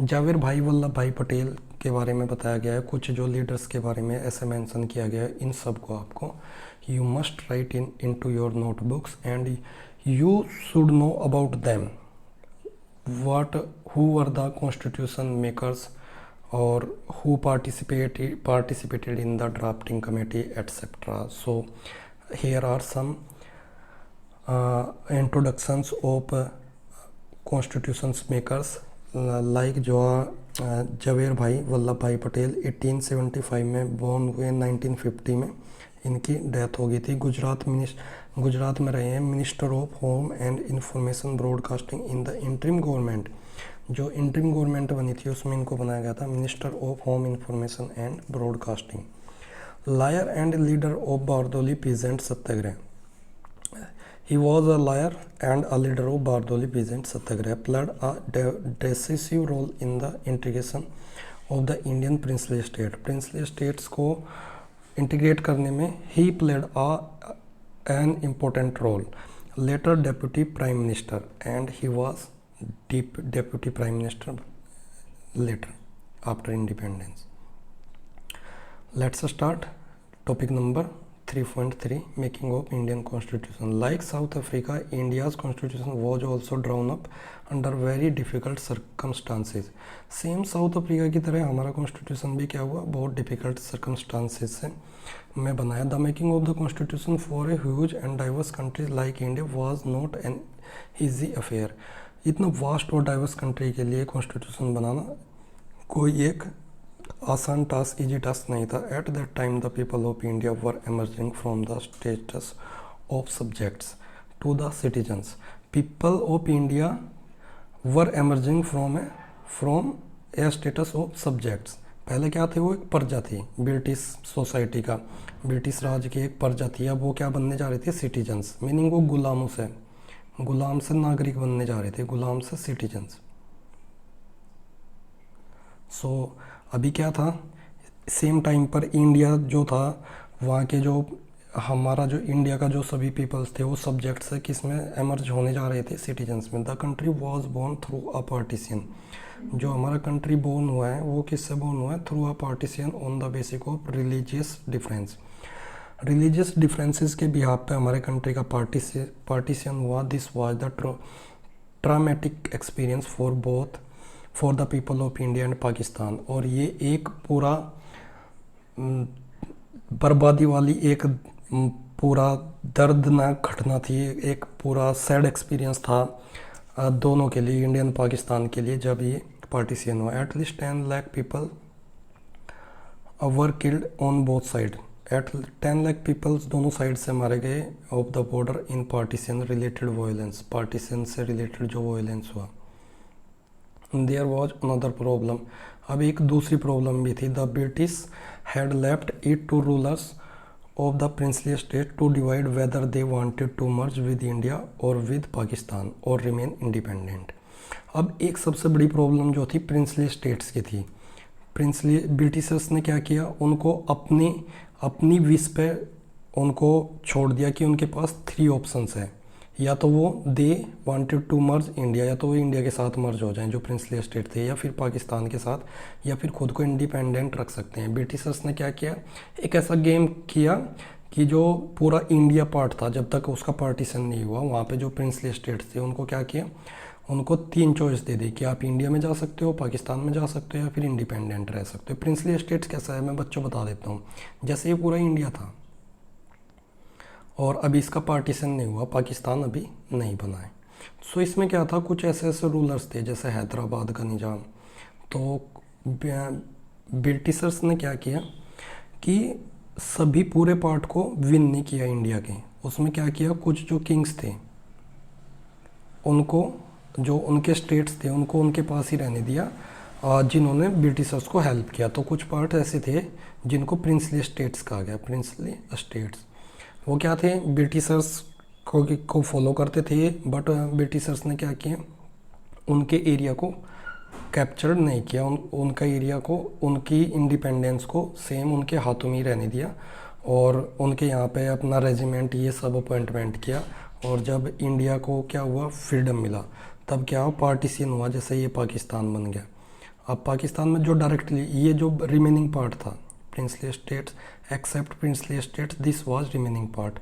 S1: जावेर भाई वल्लभ भाई पटेल के बारे में बताया गया है, कुछ जो लीडर्स के बारे में ऐसे मेंशन किया गया है। इन सब को आपको you must write in to your notebooks and you should know about them, what who were the constitution makers और who participated in the drafting committee etc. So here are some introductions of constitutions makers like जवेर भाई वल्लभ भाई पटेल 1875 में बॉर्न हुए, 1950 में इनकी डेथ हो गई थी। गुजरात में रहे हैं minister of home and information broadcasting in the interim government. जो इंटरिम गवर्नमेंट बनी थी उसमें इनको बनाया गया था minister of home information and broadcasting. Liar and leader of Bardoli peasant satyagrah. He was a liar and a leader of Bardoli peasant satyagrah. Played a decisive role in the integration of the Indian princely state. Princely states को integrate करने में he played an important role. Later deputy prime minister, and he was deputy prime minister later after independence. Let's start topic number 3.3 making of Indian Constitution. Like South Africa, India's constitution was also drawn up under very difficult circumstances. Same south Africa की तरह हमारा कॉन्स्टिट्यूशन भी क्या हुआ, बहुत डिफिकल्ट सर्कमस्टांसेस से मैं बनाया। The making of the constitution for a huge and diverse countries like India was not an easy affair. इतना वास्ट और डाइवर्स कंट्री के लिए कॉन्स्टिट्यूशन बनाना कोई एक आसान टास्क, इजी टास्क नहीं था। At that time the people of India were emerging from the status of subjects to the citizens. People of India were emerging from a status of subjects. पहले क्या थे, वो एक प्रजा थी ब्रिटिश सोसाइटी का, ब्रिटिश राज की एक प्रजा थी। अब वो क्या बनने जा रहे थे, सिटीजन्स, मीनिंग वो गुलाम से नागरिक बनने जा रहे थे, गुलाम से सिटीजन्स। सो अभी क्या था, सेम टाइम पर इंडिया जो था वहाँ के जो हमारा जो इंडिया का जो सभी पीपल्स थे वो सब्जेक्ट से किस में एमर्ज होने जा रहे थे, सिटीजन्स में। The country was born through a partition. जो हमारा कंट्री बोर्न हुआ है वो किससे बोर्न हुआ है, through a partition on the basic of religious difference. Religious differences के बिहाफ पे हमारे कंट्री का पार्टीशन हुआ। This was the traumatic experience for the people of India and Pakistan. और ये एक पूरा बर्बादी वाली एक पूरा दर्दनाक घटना थी, एक पूरा सैड एक्सपीरियंस था दोनों के लिए, इंडिया एंड पाकिस्तान के लिए, जब ये पार्टीशन हुआ। At least 10 lakh people were killed on both side. 10 lakh peoples दोनों साइड से मारे गए of the border in partition related violence. Partition से रिलेटेड जो वायलेंस हुआ। There was another problem. अब एक दूसरी प्रॉब्लम भी थी। The British had left it to rulers of the princely state to divide whether they wanted to merge with India और विद पाकिस्तान और रिमेन इंडिपेंडेंट। अब एक सबसे बड़ी प्रॉब्लम जो थी प्रिंसली स्टेट्स की थी। ब्रिटिशर्स ने क्या किया, उनको अपनी विश पे उनको छोड़ दिया कि उनके पास 3 ऑप्शंस हैं, या तो वो they wanted to merge India, या तो वो इंडिया के साथ मर्ज हो जाएं जो प्रिंसली स्टेट थे, या फिर पाकिस्तान के साथ, या फिर खुद को इंडिपेंडेंट रख सकते हैं। ब्रिटिशर्स ने क्या किया, एक ऐसा गेम किया कि जो पूरा इंडिया पार्ट था, जब तक उसका पार्टीशन नहीं हुआ, वहाँ पे जो प्रिंसली स्टेट्स थे उनको क्या किया, उनको 3 चॉइस दे दी कि आप इंडिया में जा सकते हो, पाकिस्तान में जा सकते हो, या फिर इंडिपेंडेंट रह सकते हो। प्रिंसली स्टेट्स कैसा है मैं बच्चों बता देता हूँ। जैसे ये पूरा इंडिया था और अभी इसका पार्टीशन नहीं हुआ, पाकिस्तान अभी नहीं बना है, सो इसमें क्या था, कुछ ऐसे ऐसे रूलर्स थे जैसे हैदराबाद का निज़ाम। तो ब्रिटिशर्स ने क्या किया कि सभी पूरे पार्ट को विन नहीं किया इंडिया के। उसमें क्या किया, कुछ जो किंग्स थे उनको, जो उनके स्टेट्स थे उनको उनके पास ही रहने दिया, जिन्होंने ब्रिटिशर्स को हेल्प किया। तो कुछ पार्ट ऐसे थे जिनको प्रिंसली स्टेट्स कहा गया, प्रिंसली स्टेट्स। वो क्या थे, ब्रिटिशर्स को फॉलो करते थे, बट ब्रिटिशर्स ने क्या किया, उनके एरिया को कैप्चर नहीं किया, उनका एरिया को, उनकी इंडिपेंडेंस को सेम उनके हाथों में ही रहने दिया और उनके यहाँ पे अपना रेजिमेंट ये सब अपॉइंटमेंट किया। और जब इंडिया को क्या हुआ, फ्रीडम मिला, तब क्या हुआ, पार्टीशन हुआ, जैसे ये पाकिस्तान बन गया। अब पाकिस्तान में जो डायरेक्टली ये जो रिमेनिंग पार्ट था, princely states except princely states, this was remaining part,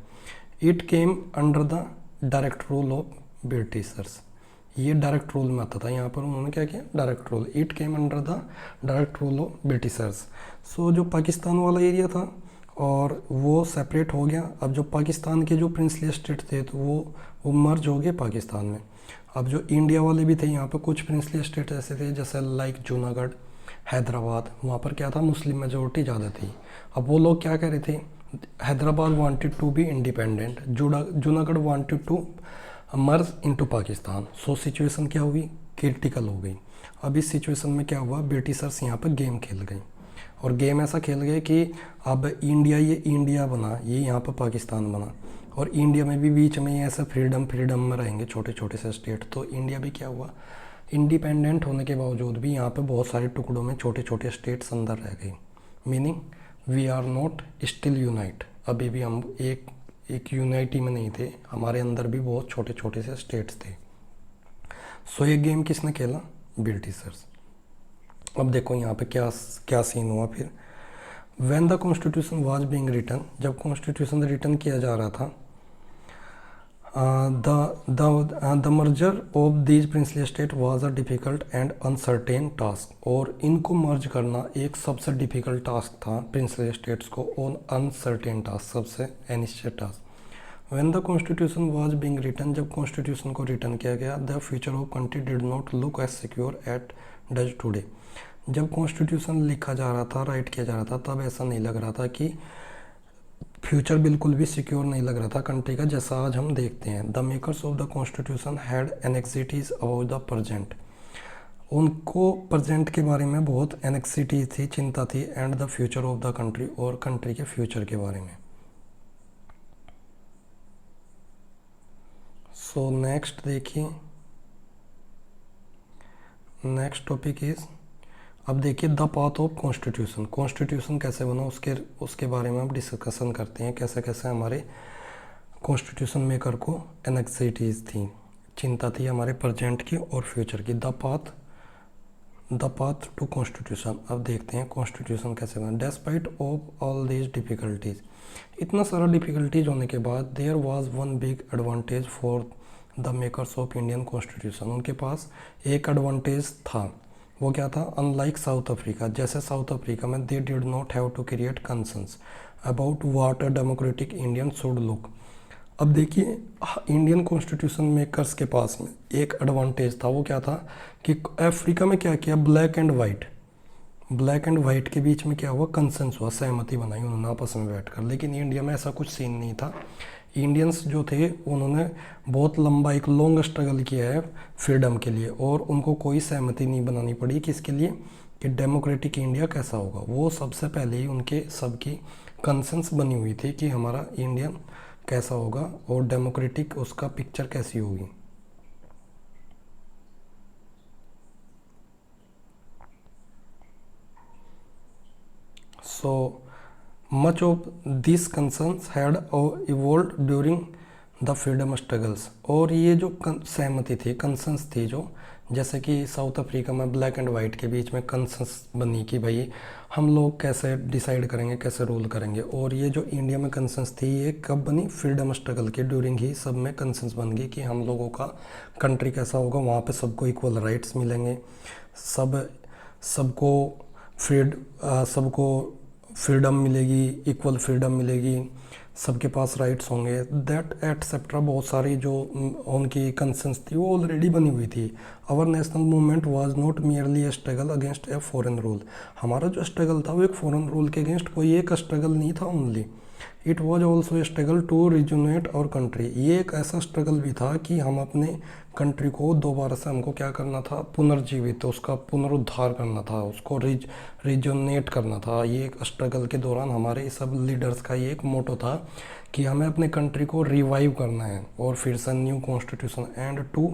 S1: it came under the direct rule of Britishers. ये डायरेक्ट रूल में आता था, यहाँ पर उन्होंने क्या किया, direct rule, it came under the direct rule of Britishers. So जो पाकिस्तान वाला एरिया था और वो सेपरेट हो गया। अब जो पाकिस्तान के जो प्रिंसली स्टेट थे तो वो मर्ज हो गए पाकिस्तान में। अब जो इंडिया वाले भी थे, यहाँ पर कुछ प्रिंसली स्टेट ऐसे थे जैसे लाइक जूनागढ़, हैदराबाद, वहाँ पर क्या था, मुस्लिम मेजोरिटी ज़्यादा थी। अब वो लोग क्या कह रहे थे, Hyderabad wanted to be independent, Junagadh wanted to merge into Pakistan. So situation क्या हुई, क्रिटिकल हो गई। अब इस सिचुएशन में क्या हुआ, ब्रिटिशर्स यहाँ पर गेम खेल गए और गेम ऐसा खेल गए कि अब इंडिया, ये इंडिया बना, ये यहाँ पर पाकिस्तान बना और इंडिया में भी बीच में ऐसा फ्रीडम में रहेंगे छोटे छोटे से स्टेट। तो इंडिया भी क्या हुआ, इंडिपेंडेंट होने के बावजूद भी यहाँ पे बहुत सारे टुकड़ों में छोटे छोटे स्टेट्स अंदर रह गए। Meaning we are not still unite, अभी भी हम एक यूनाइटी में नहीं थे, हमारे अंदर भी बहुत छोटे छोटे से स्टेट्स थे। सो ये गेम किसने खेला, ब्रिटिशर्स। अब देखो यहाँ पे क्या क्या सीन हुआ फिर। When the constitution was being written, जब कॉन्स्टिट्यूशन रिटन किया जा रहा था, the merger of these princely state was a difficult and uncertain task. और इनको मर्ज करना एक सबसे डिफ़िकल्ट टास्क था, प्रिंसली स्टेट्स को, और अनसर्टेन टास्क, सबसे अनिश्चित task. When the constitution was being written, जब कॉन्स्टिट्यूशन को रिटन किया गया, the future of country did not look as secure at does today. जब कॉन्स्टिट्यूशन लिखा जा रहा था, राइट किया जा रहा था, तब ऐसा नहीं लग रहा था कि फ्यूचर बिल्कुल भी सिक्योर नहीं लग रहा था कंट्री का, जैसा आज हम देखते हैं। The makers of the constitution had anxieties about the present. उनको प्रेजेंट के बारे में बहुत एनेक्सिटी थी, चिंता थी, and the future of the country, और कंट्री के फ्यूचर के बारे में। सो नेक्स्ट देखिए, नेक्स्ट टॉपिक इज, अब देखिए the path of constitution. Constitution कैसे बना उसके बारे में अब डिस्कशन करते हैं, कैसे कैसे हमारे कॉन्स्टिट्यूशन मेकर को एनेक्सिटीज थी, चिंता थी हमारे प्रेजेंट की और फ्यूचर की। The path to constitution. अब देखते हैं कॉन्स्टिट्यूशन कैसे बना। Despite of all these difficulties, इतना सारा डिफ़िकल्टीज होने के बाद, there was one big advantage for the makers of Indian constitution. उनके पास एक एडवांटेज था, वो क्या था, अनलाइक साउथ अफ्रीका, जैसे साउथ अफ्रीका में they did not have to create concerns about what a democratic Indian should look. अब देखिए इंडियन कॉन्स्टिट्यूशन मेकर्स के पास में एक एडवांटेज था, वो क्या था कि अफ्रीका में क्या किया, ब्लैक एंड वाइट के बीच में क्या हुआ, कंसेंस हुआ, सहमति बनाई उन्होंने आपस में बैठकर। लेकिन इंडिया में ऐसा कुछ सीन नहीं था। इंडियंस जो थे उन्होंने बहुत लंबा एक लॉन्ग स्ट्रगल किया है फ्रीडम के लिए, और उनको कोई सहमति नहीं बनानी पड़ी किसके लिए, कि डेमोक्रेटिक इंडिया कैसा होगा। वो सबसे पहले ही उनके सबकी कंसेंस बनी हुई थी कि हमारा इंडियन कैसा होगा और डेमोक्रेटिक उसका पिक्चर कैसी होगी। So much of this concerns had evolve during the freedom struggles. और ये जो सहमति थी, कंसर्न्स थी, जो जैसे कि साउथ अफ्रीका में ब्लैक एंड वाइट के बीच में कंसर्न्स बनी कि भाई हम लोग कैसे डिसाइड करेंगे, कैसे रूल करेंगे। और ये जो इंडिया में कंसर्न्स थी, ये कब बनी, फ्रीडम स्ट्रगल के ड्यूरिंग ही सब में कंसर्न्स बन गई कि हम लोगों का कंट्री कैसा होगा, वहाँ पे सबको इक्वल राइट्स मिलेंगे, सबको फ्रीडम मिलेगी, इक्वल फ्रीडम मिलेगी, सबके पास राइट्स होंगे, दैट एटसेट्रा बहुत सारी जो उनकी कंसर्न्स थी वो ऑलरेडी बनी हुई थी। Our national movement was not merely a struggle against a foreign rule. हमारा जो स्ट्रगल था वो एक फॉरेन रूल के अगेंस्ट कोई एक स्ट्रगल नहीं था only, it was also a struggle to rejuvenate our country. ये एक ऐसा स्ट्रगल भी था कि हम अपने कंट्री को दोबारा से हमको क्या करना था, पुनर्जीवित, उसका पुनरुद्धार करना था, उसको रिजुनेट करना था। ये एक स्ट्रगल के दौरान हमारे सब लीडर्स का ये एक मोटो था कि हमें अपने कंट्री को रिवाइव करना है और फिर से new constitution and to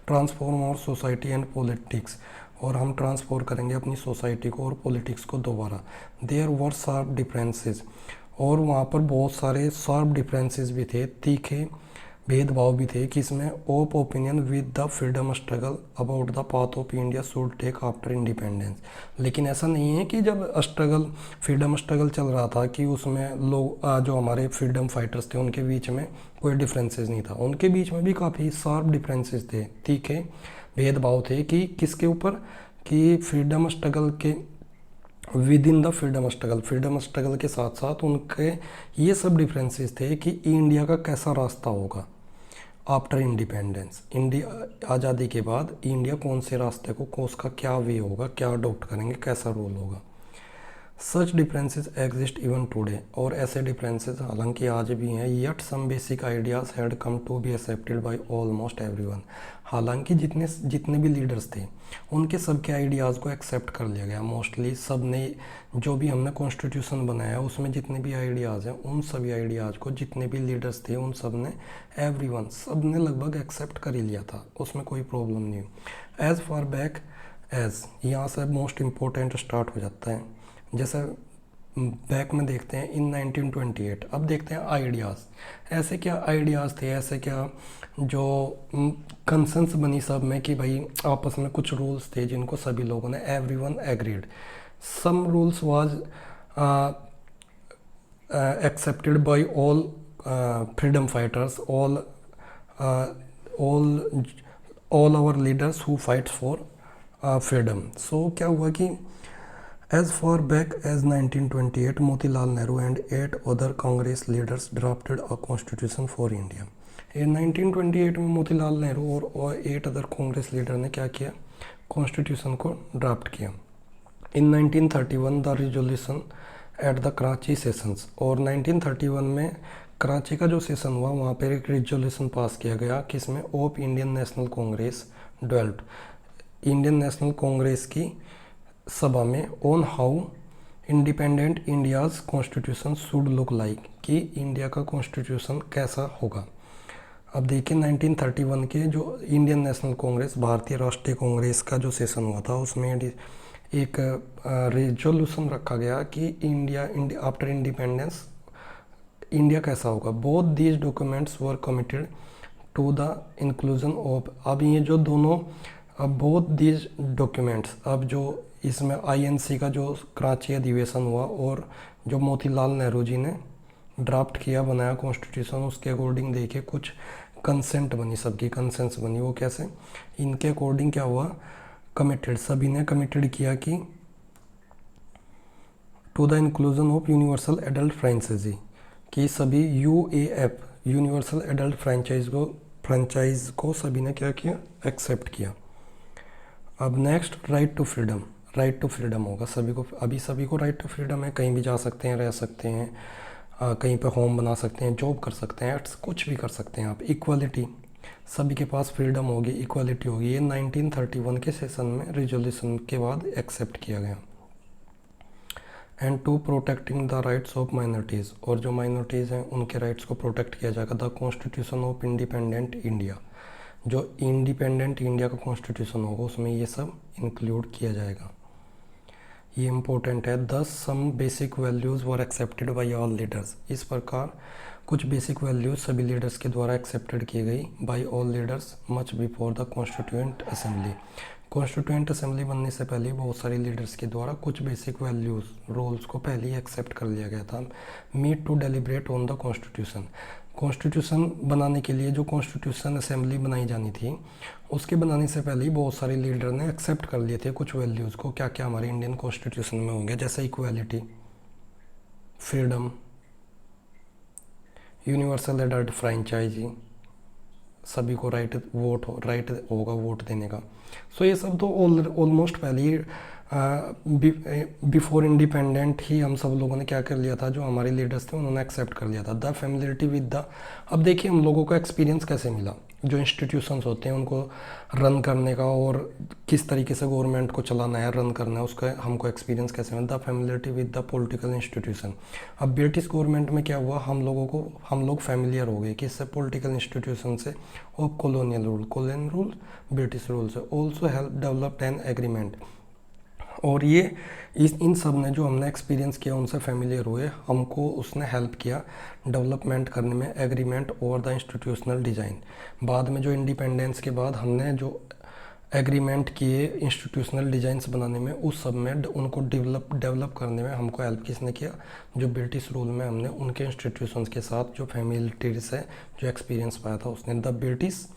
S1: transform our society and politics, और हम ट्रांसफॉर्म करेंगे अपनी सोसाइटी को और पॉलिटिक्स को दोबारा। देयर वर शार्प डिफरेंसेस, और वहाँ पर बहुत सारे शार्प डिफरेंसेस भी थे, तीखे भेदभाव भी थे, किसमें op opinion with the freedom struggle about the path of India should take after independence. लेकिन ऐसा नहीं है कि जब फ्रीडम स्ट्रगल चल रहा था कि उसमें लोग जो हमारे फ्रीडम फाइटर्स थे उनके बीच में कोई डिफरेंसेस नहीं था, उनके बीच में भी काफ़ी शार्प डिफरेंसेस थे, तीखे भेदभाव थे कि किसके ऊपर, कि फ्रीडम स्ट्रगल के with in the freedom struggle के साथ साथ उनके ये सब डिफरेंसेस थे कि इंडिया का कैसा रास्ता होगा आफ्टर इंडिपेंडेंस, इंडिया आज़ादी के बाद इंडिया कौन से रास्ते को उसका क्या वे होगा, क्या अडोप्ट करेंगे, कैसा रूल होगा। Such differences exist even today, और ऐसे डिफरेंसेस हालांकि आज भी हैं, yet some basic ideas had come to be accepted by almost everyone. हालांकि जितने भी लीडर्स थे उनके सबके आइडियाज़ को एक्सेप्ट कर लिया गया, मोस्टली सब ने, जो भी हमने कॉन्स्टिट्यूशन बनाया उसमें जितने भी आइडियाज़ हैं उन सभी आइडियाज़ को जितने भी लीडर्स थे उन सब ने, एवरीवन, सब ने लगभग एक्सेप्ट कर ही लिया था, उसमें कोई प्रॉब्लम नहीं। एज़ फार बैक एज, यहाँ से मोस्ट इम्पोर्टेंट स्टार्ट हो जाता है। जैसे बैक में देखते हैं इन 1928, अब देखते हैं आइडियाज़, ऐसे क्या आइडियाज़ थे, ऐसे क्या जो कंसेंस बनी सब में कि भाई आपस में कुछ रूल्स थे जिनको सभी लोगों ने, everyone agreed, some rules was accepted by all freedom fighters, all our leaders who fights for freedom. So क्या हुआ कि as far back as 1928, Motilal Nehru and 8 other Congress leaders drafted a constitution for India. In 1928 में मोतीलाल नेहरू और 8 अदर कांग्रेस लीडर ने क्या किया, कॉन्स्टिट्यूशन को ड्राफ्ट किया। इन 1931 the resolution at the Karachi sessions, और 1931 में कराची का जो सेशन हुआ वहाँ पर एक रिजोल्यूशन पास किया गया, किसमें of Indian national Congress developed, Indian national Congress की सभा में, on how independent India's constitution should look like, कि इंडिया का कॉन्स्टिट्यूशन कैसा होगा। अब देखिए 1931 के जो इंडियन नेशनल कांग्रेस, भारतीय राष्ट्रीय कांग्रेस का जो सेशन हुआ था उसमें एक रेजोल्यूशन रखा गया कि इंडिया आफ्टर इंडिपेंडेंस इंडिया कैसा होगा। Both these documents were committed to the inclusion of, अब ये जो दोनों, अब बोथ दीज डॉक्यूमेंट्स, अब जो इसमें आईएनसी का जो कराची अधिवेशन हुआ और जो मोतीलाल नेहरू जी ने ड्राफ्ट किया, बनाया कॉन्स्टिट्यूशन, उसके अकॉर्डिंग देखिए कुछ कंसेंट बनी, सबकी कंसेंस बनी। वो कैसे, इनके अकॉर्डिंग क्या हुआ, कमिटेड, सभी ने कमिटेड किया कि to the inclusion of universal adult franchise, कि सभी यूएएफ, यूनिवर्सल एडल्ट फ्रेंचाइज को सभी ने क्या किया, एक्सेप्ट किया। अब नेक्स्ट, राइट टू फ्रीडम होगा सभी को, अभी सभी को राइट टू फ्रीडम है, कहीं भी जा सकते हैं, रह सकते हैं, कहीं पे होम बना सकते हैं, जॉब कर सकते हैं, कुछ भी कर सकते हैं आप। इक्वलिटी, सभी के पास फ्रीडम होगी, इक्वलिटी होगी, ये 1931 के सेशन में रिजोल्यूशन के बाद एक्सेप्ट किया गया। And to protecting the rights of minorities, और जो माइनॉरिटीज़ हैं उनके राइट्स को प्रोटेक्ट किया जाएगा। The constitution of independent India, जो इंडिपेंडेंट इंडिया का कॉन्स्टिट्यूशन होगा उसमें ये सब इंक्लूड किया जाएगा, ये इम्पोर्टेंट है। 10 some basic values were accepted by all leaders, इस प्रकार कुछ बेसिक वैल्यूज़ सभी लीडर्स के द्वारा एक्सेप्टेड की गई by all leaders much before the constituent assembly. Constituent assembly बनने से पहले बहुत सारे लीडर्स के द्वारा कुछ बेसिक वैल्यूज़ रूल्स को पहले ही एक्सेप्ट कर लिया गया था। Meet to deliberate on the constitution, constitution बनाने के लिए जो कॉन्स्टिट्यूशन असेंबली बनाई जानी थी उसके बनाने से पहले ही बहुत सारे लीडर ने एक्सेप्ट कर लिए थे कुछ वैल्यूज़ को, क्या क्या हमारे इंडियन कॉन्स्टिट्यूशन में होंगे, जैसे equality, freedom, universal adult franchise, सभी को राइट होगा वोट देने का। सो ये सब तो ऑलमोस्ट पहले ही बिफोर इंडिपेंडेंट ही हम सब लोगों ने क्या कर लिया था, जो हमारे लीडर्स थे उन्होंने एक्सेप्ट कर लिया था। द फेमिलियरिटी विद द, अब देखिए हम लोगों को एक्सपीरियंस कैसे मिला, जो इंस्टीट्यूशंस होते हैं उनको रन करने का और किस तरीके से गवर्नमेंट को चलाना है, रन करना है, उसका हमको एक्सपीरियंस कैसे मिला। The familiarity with the political institution. अब ब्रिटिश गवर्नमेंट में क्या हुआ, हम लोग फेमिलियर हो गए किससे, पॉलिटिकल इंस्टीट्यूशन से और कॉलोनियल रूल ब्रिटिश रूल से। Also help developed an agreement, और ये इन सब ने जो हमने एक्सपीरियंस किया उनसे फेमिलियर हुए, हमको उसने हेल्प किया डेवलपमेंट करने में, एग्रीमेंट और द इंस्टीट्यूशनल डिज़ाइन। बाद में जो इंडिपेंडेंस के बाद हमने जो एग्रीमेंट किए इंस्टीट्यूशनल डिज़ाइंस बनाने में, उस सब में उनको डेवलप करने में हमको हेल्प किसने किया, जो ब्रिटिश रूल में हमने उनके इंस्टीट्यूशंस के साथ जो फैमिलिटी से जो एक्सपीरियंस पाया था उसने। The British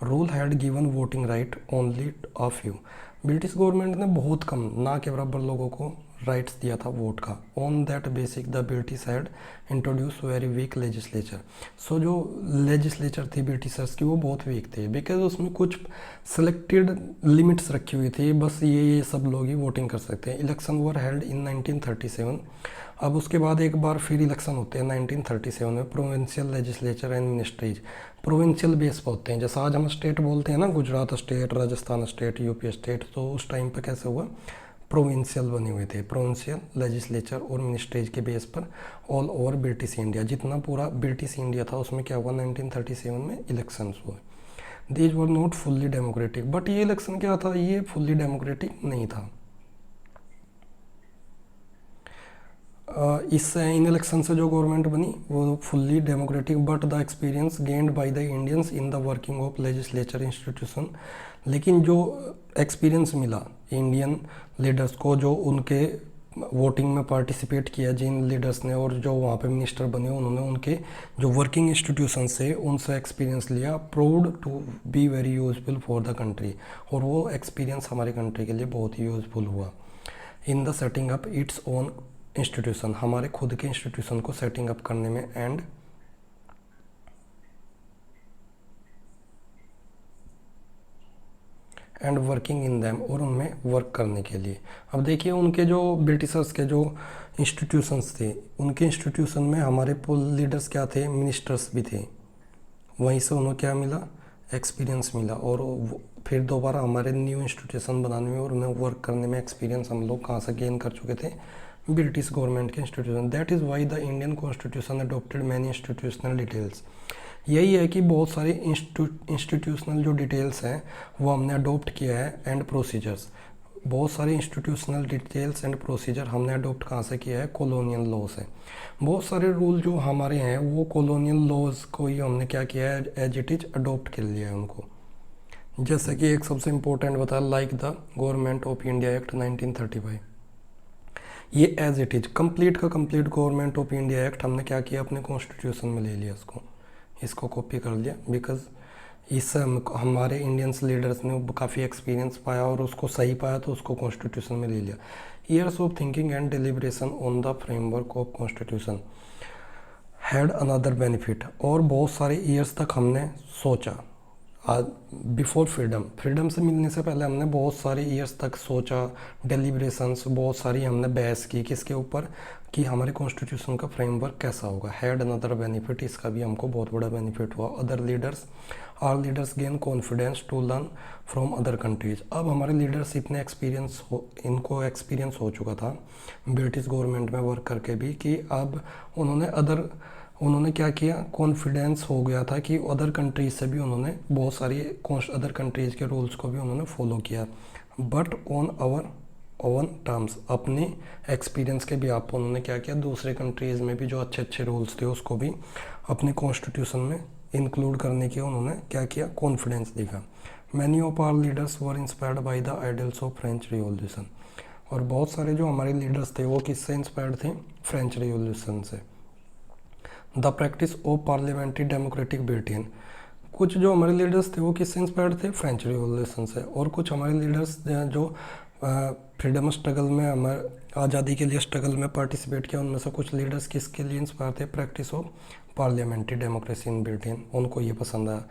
S1: rule had given voting right only a few, British government ने बहुत कम, ना के बराबर लोगों को राइट्स दिया था वोट का। On that basic the British had introduce very weak legislature, so जो लेजिस्लेचर थी ब्रिटिशर्स की वो बहुत वीक थे, बिकॉज उसमें कुछ सेलेक्टेड लिमिट्स रखी हुई थी, बस ये सब लोग ही वोटिंग कर सकते हैं। इलेक्शन वर हेल्ड इन 1937, अब उसके बाद एक बार फिर इलेक्शन होते हैं 1937 में। Provincial legislature and ministries provincial base पर होते हैं, जैसा आज हम स्टेट बोलते हैं ना, Gujarat state, Rajasthan state, UP state, तो उस टाइम पे कैसे हुआ, प्रोविंशियल बने हुए थे। प्रोविंशियल लेजिस्लेचर और मिनिस्ट्रीज के बेस पर ऑल ओवर ब्रिटिश इंडिया, जितना पूरा ब्रिटिश इंडिया था उसमें क्या हुआ, 1937 में इलेक्शंस हुए। These were not fully democratic, but ये इलेक्शन क्या था, ये फुल्ली डेमोक्रेटिक नहीं था। इससे इन इलेक्शन से जो गवर्नमेंट बनी वो fully democratic, but the experience gained by the Indians in the working of legislature institution, लेकिन जो एक्सपीरियंस मिला इंडियन लीडर्स को, जो उनके वोटिंग में पार्टिसिपेट किया जिन लीडर्स ने, और जो वहाँ पे मिनिस्टर बने उन्होंने उनके जो वर्किंग इंस्टीट्यूशन से उनसे एक्सपीरियंस लिया, proved to be very useful for the country, और वो एक्सपीरियंस हमारी कंट्री के लिए बहुत ही यूजफुल हुआ। In the setting up its own institution, हमारे खुद के इंस्टीट्यूशन को सेटिंग अप करने में, एंड वर्किंग इन दैम, और उनमें वर्क करने के लिए। अब देखिए उनके जो ब्रिटिशर्स के जो इंस्टीट्यूशंस थे, उनके इंस्टीट्यूशन में हमारे लीडर्स क्या थे, मिनिस्टर्स भी थे, वहीं से उन्हें क्या मिला, एक्सपीरियंस मिला, और फिर दोबारा हमारे न्यू इंस्टीट्यूशन बनाने में और उन्हें वर्क करने में एक्सपीरियंस हम लोग कहाँ से गेन कर चुके थे, ब्रिटिश गवर्नमेंट के institution. That is why the Indian constitution adopted many institutional details, यही है कि बहुत सारे इंस्टीट्यूशनल जो डिटेल्स हैं वो हमने अडोप्ट किया है, एंड प्रोसीजर्स, बहुत सारे इंस्टीट्यूशनल डिटेल्स एंड प्रोसीजर हमने अडोप्ट कहाँ से किया है, कॉलोनियल लॉ से। बहुत सारे रूल जो हमारे हैं वो कॉलोनियल लॉज को ही हमने क्या किया है, एज इट इज अडोप्ट कर लिया है उनको। जैसे कि एक सबसे इम्पोर्टेंट बताया, like the government of India act 1935, ये एज इट इज कंप्लीट का complete government of India act हमने क्या किया, अपने कॉन्स्टिट्यूशन में ले लिया, इसको कॉपी कर लिया, बिकॉज इससे हमारे इंडियंस लीडर्स ने काफ़ी एक्सपीरियंस पाया और उसको सही पाया, तो उसको कॉन्स्टिट्यूशन में ले लिया। Years of thinking and deliberation on the framework of constitution had another benefit, और बहुत सारे ईयर्स तक हमने सोचा, बिफोर फ्रीडम से मिलने से पहले हमने बहुत सारे ईयर्स तक सोचा, डेलिब्रेशंस, बहुत सारी हमने बहस की किसके ऊपर, कि हमारे कॉन्स्टिट्यूशन का फ्रेमवर्क कैसा होगा। हैड अनदर बेनिफिट, इसका भी हमको बहुत बड़ा बेनिफिट हुआ। Other leaders, our leaders gain confidence to learn from other countries, अब हमारे लीडर्स इतने इनको एक्सपीरियंस हो चुका था ब्रिटिश गवर्नमेंट में वर्क करके भी, कि अब उन्होंने क्या किया, कॉन्फिडेंस हो गया था कि अदर कंट्रीज से भी उन्होंने बहुत सारी अदर कंट्रीज़ के रूल्स को भी उन्होंने फॉलो किया, but on our own terms, अपने एक्सपीरियंस के भी आप उन्होंने क्या किया, दूसरे कंट्रीज़ में भी जो अच्छे अच्छे रूल्स थे उसको भी अपने कॉन्स्टिट्यूशन में इंक्लूड करने की उन्होंने क्या किया, कॉन्फिडेंस दिखा। Many of our leaders were inspired by the ideals of French revolution, और बहुत सारे जो हमारे लीडर्स थे वो किससे इंस्पायर्ड थे, फ्रेंच रिवॉल्यूशन से। The practice of parliamentary democratic Britain, कुछ जो हमारे लीडर्स थे वो किससे इंस्पायर्ड थे, फ्रेंच रिवॉल्यूशन से, और कुछ हमारे लीडर्स जो फ्रीडम स्ट्रगल में, हमारे आज़ादी के लिए स्ट्रगल में पार्टिसिपेट किया। उनमें से कुछ लीडर्स किसके लिए इंस्पायर थे? Practice of parliamentary democracy in Britain, उनको ये पसंद आया।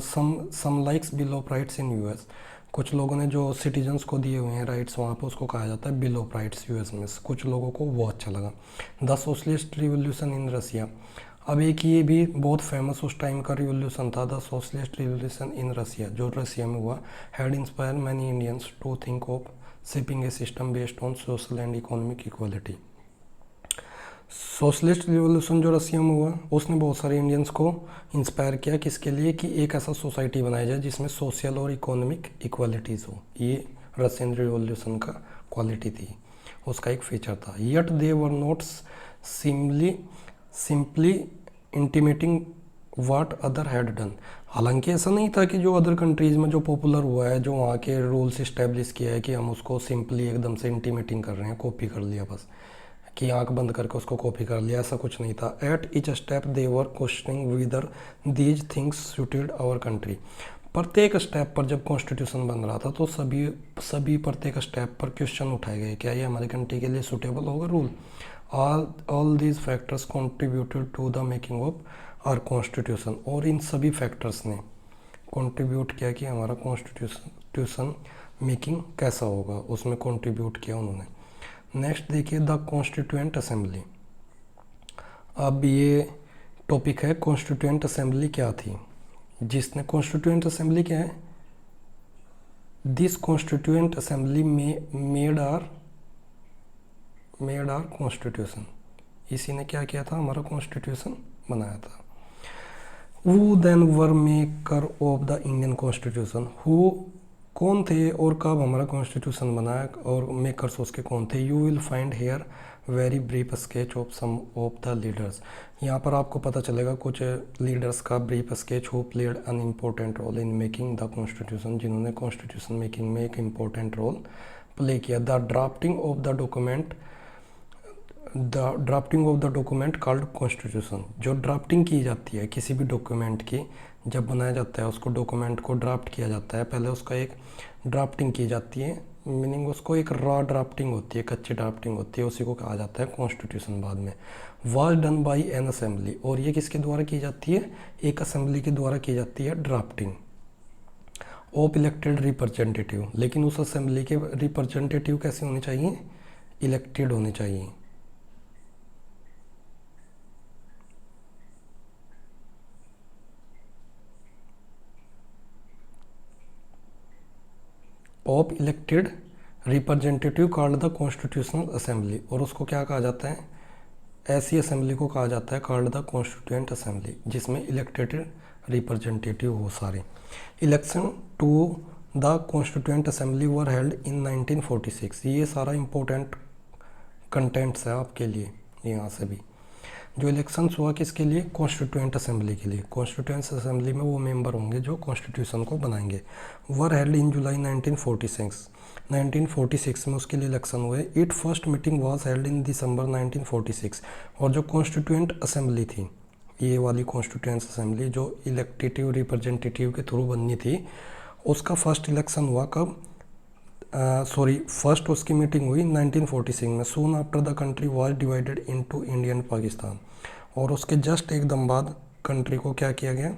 S1: Some likes bill of rights in US, कुछ लोगों ने जो सिटीजन्स को दिए हुए हैं राइट्स वहाँ पे, उसको कहा जाता है बिल ऑफ राइट्स यूएस में। कुछ लोगों को वो अच्छा लगा। द सोशलिस्ट रिवोल्यूशन इन रसिया, अब एक ये भी बहुत फेमस उस टाइम का रिवोल्यूशन था, the socialist revolution in Russia, जो रसिया में हुआ। Had inspire many Indians to think of shaping a system based on social and economic equality. Socialist revolution जो रसिया में हुआ, उसने बहुत सारे इंडियंस को इंस्पायर किया, किसके लिए? कि एक ऐसा सोसाइटी बनाया जाए जिसमें सोशल और इकोनॉमिक इक्वालिटीज़ हो। ये रशियन रिवोल्यूशन का क्वालिटी थी, उसका एक फीचर था। Yet they were not simply intimating watt other had done, हालांकि ऐसा नहीं था कि जो अदर कंट्रीज़ में जो पॉपुलर हुआ है, जो वहाँ के रूल्स इस्टेब्लिश किया है, कि हम उसको सिंपली एकदम से इंटीमेटिंग कर रहे हैं, कॉपी कर लिया बस, कि आंख बंद करके उसको कॉपी कर लिया, ऐसा कुछ नहीं था। At each step they were questioning whether these things suited our country, प्रत्येक स्टेप पर जब कॉन्स्टिट्यूशन बन रहा था तो सभी प्रत्येक स्टेप पर क्वेश्चन उठाए गए, क्या ये हमारी कंट्री के लिए सूटेबल होगा rule. All these factors contributed to the making of our constitution, और इन सभी फैक्टर्स ने कंट्रीब्यूट किया कि हमारा कॉन्स्टिट्यूशन मेकिंग कैसा होगा, उसमें कंट्रीब्यूट किया उन्होंने। नेक्स्ट देखिए, द कॉन्स्टिट्यूएंट असेंबली। अब ये टॉपिक है कॉन्स्टिट्यूएंट असेंबली क्या थी, जिसने कॉन्स्टिट्यूएंट असेंबली क्या है? This constituent assembly made our constitution, इसी ने क्या किया था? हमारा कॉन्स्टिट्यूशन बनाया था। Who then were maker of the Indian constitution, who कौन थे और कब हमारा कॉन्स्टिट्यूशन बनाया, और मेकर्स उसके कौन थे? You will find here very brief sketch of some of the leaders, यहाँ पर आपको पता चलेगा कुछ लीडर्स का brief sketch who played an important role in making the constitution, जिन्होंने कॉन्स्टिट्यूशन मेकिंग में एक इम्पोर्टेंट रोल प्ले किया। The drafting of the document called constitution, जो ड्राफ्टिंग की जाती है किसी भी डॉक्यूमेंट की, जब बनाया जाता है उसको, डॉक्यूमेंट को ड्राफ्ट किया जाता है, पहले उसका एक ड्राफ्टिंग की जाती है, मीनिंग उसको एक रॉ ड्राफ्टिंग होती है, कच्ची ड्राफ्टिंग होती है, उसी को कहा जाता है कॉन्स्टिट्यूशन बाद में। Was done by N assembly, और ये किसके द्वारा की जाती है? एक असेंबली के द्वारा की जाती है ड्राफ्टिंग ऑफ इलेक्टेड रिप्रेजेंटेटिव, लेकिन उस असेंबली के रिप्रेजेंटेटिव कैसे होने चाहिए? इलेक्टेड होने चाहिए। Of elected representative called the constitutional assembly, और उसको क्या कहा जाता है? ऐसी असेंबली को कहा जाता है कॉल्ड द कॉन्स्टिट्यूएंट असेंबली, जिसमें इलेक्टेड रिप्रेजेंटेटिव हो सारे। Election to the constituent assembly were held in 1946, ये सारा इंपॉर्टेंट कंटेंट्स है आपके लिए यहाँ से भी। जो इलेक्शंस हुआ किसके लिए? कॉन्स्टिट्यूएंट असेंबली के लिए। कॉन्स्टिट्यूएंट असेंबली में वो मेंबर होंगे जो कॉन्स्टिट्यूशन को बनाएंगे। वर हेल्ड इन जुलाई 1946 में उसके लिए इलेक्शन हुए। It first meeting was held in December 1946, और जो कॉन्स्टिट्यूएंट असेंबली थी, ये वाली कॉन्स्टिट्यूएंट असेंबली जो इलेक्टेटिव रिप्रेजेंटेटिव के थ्रू बननी थी, उसका फर्स्ट इलेक्शन हुआ कब? फर्स्ट उसकी मीटिंग हुई 1946 में। Soon after the country was divided into India and Pakistan, और उसके जस्ट एकदम बाद कंट्री को क्या किया गया?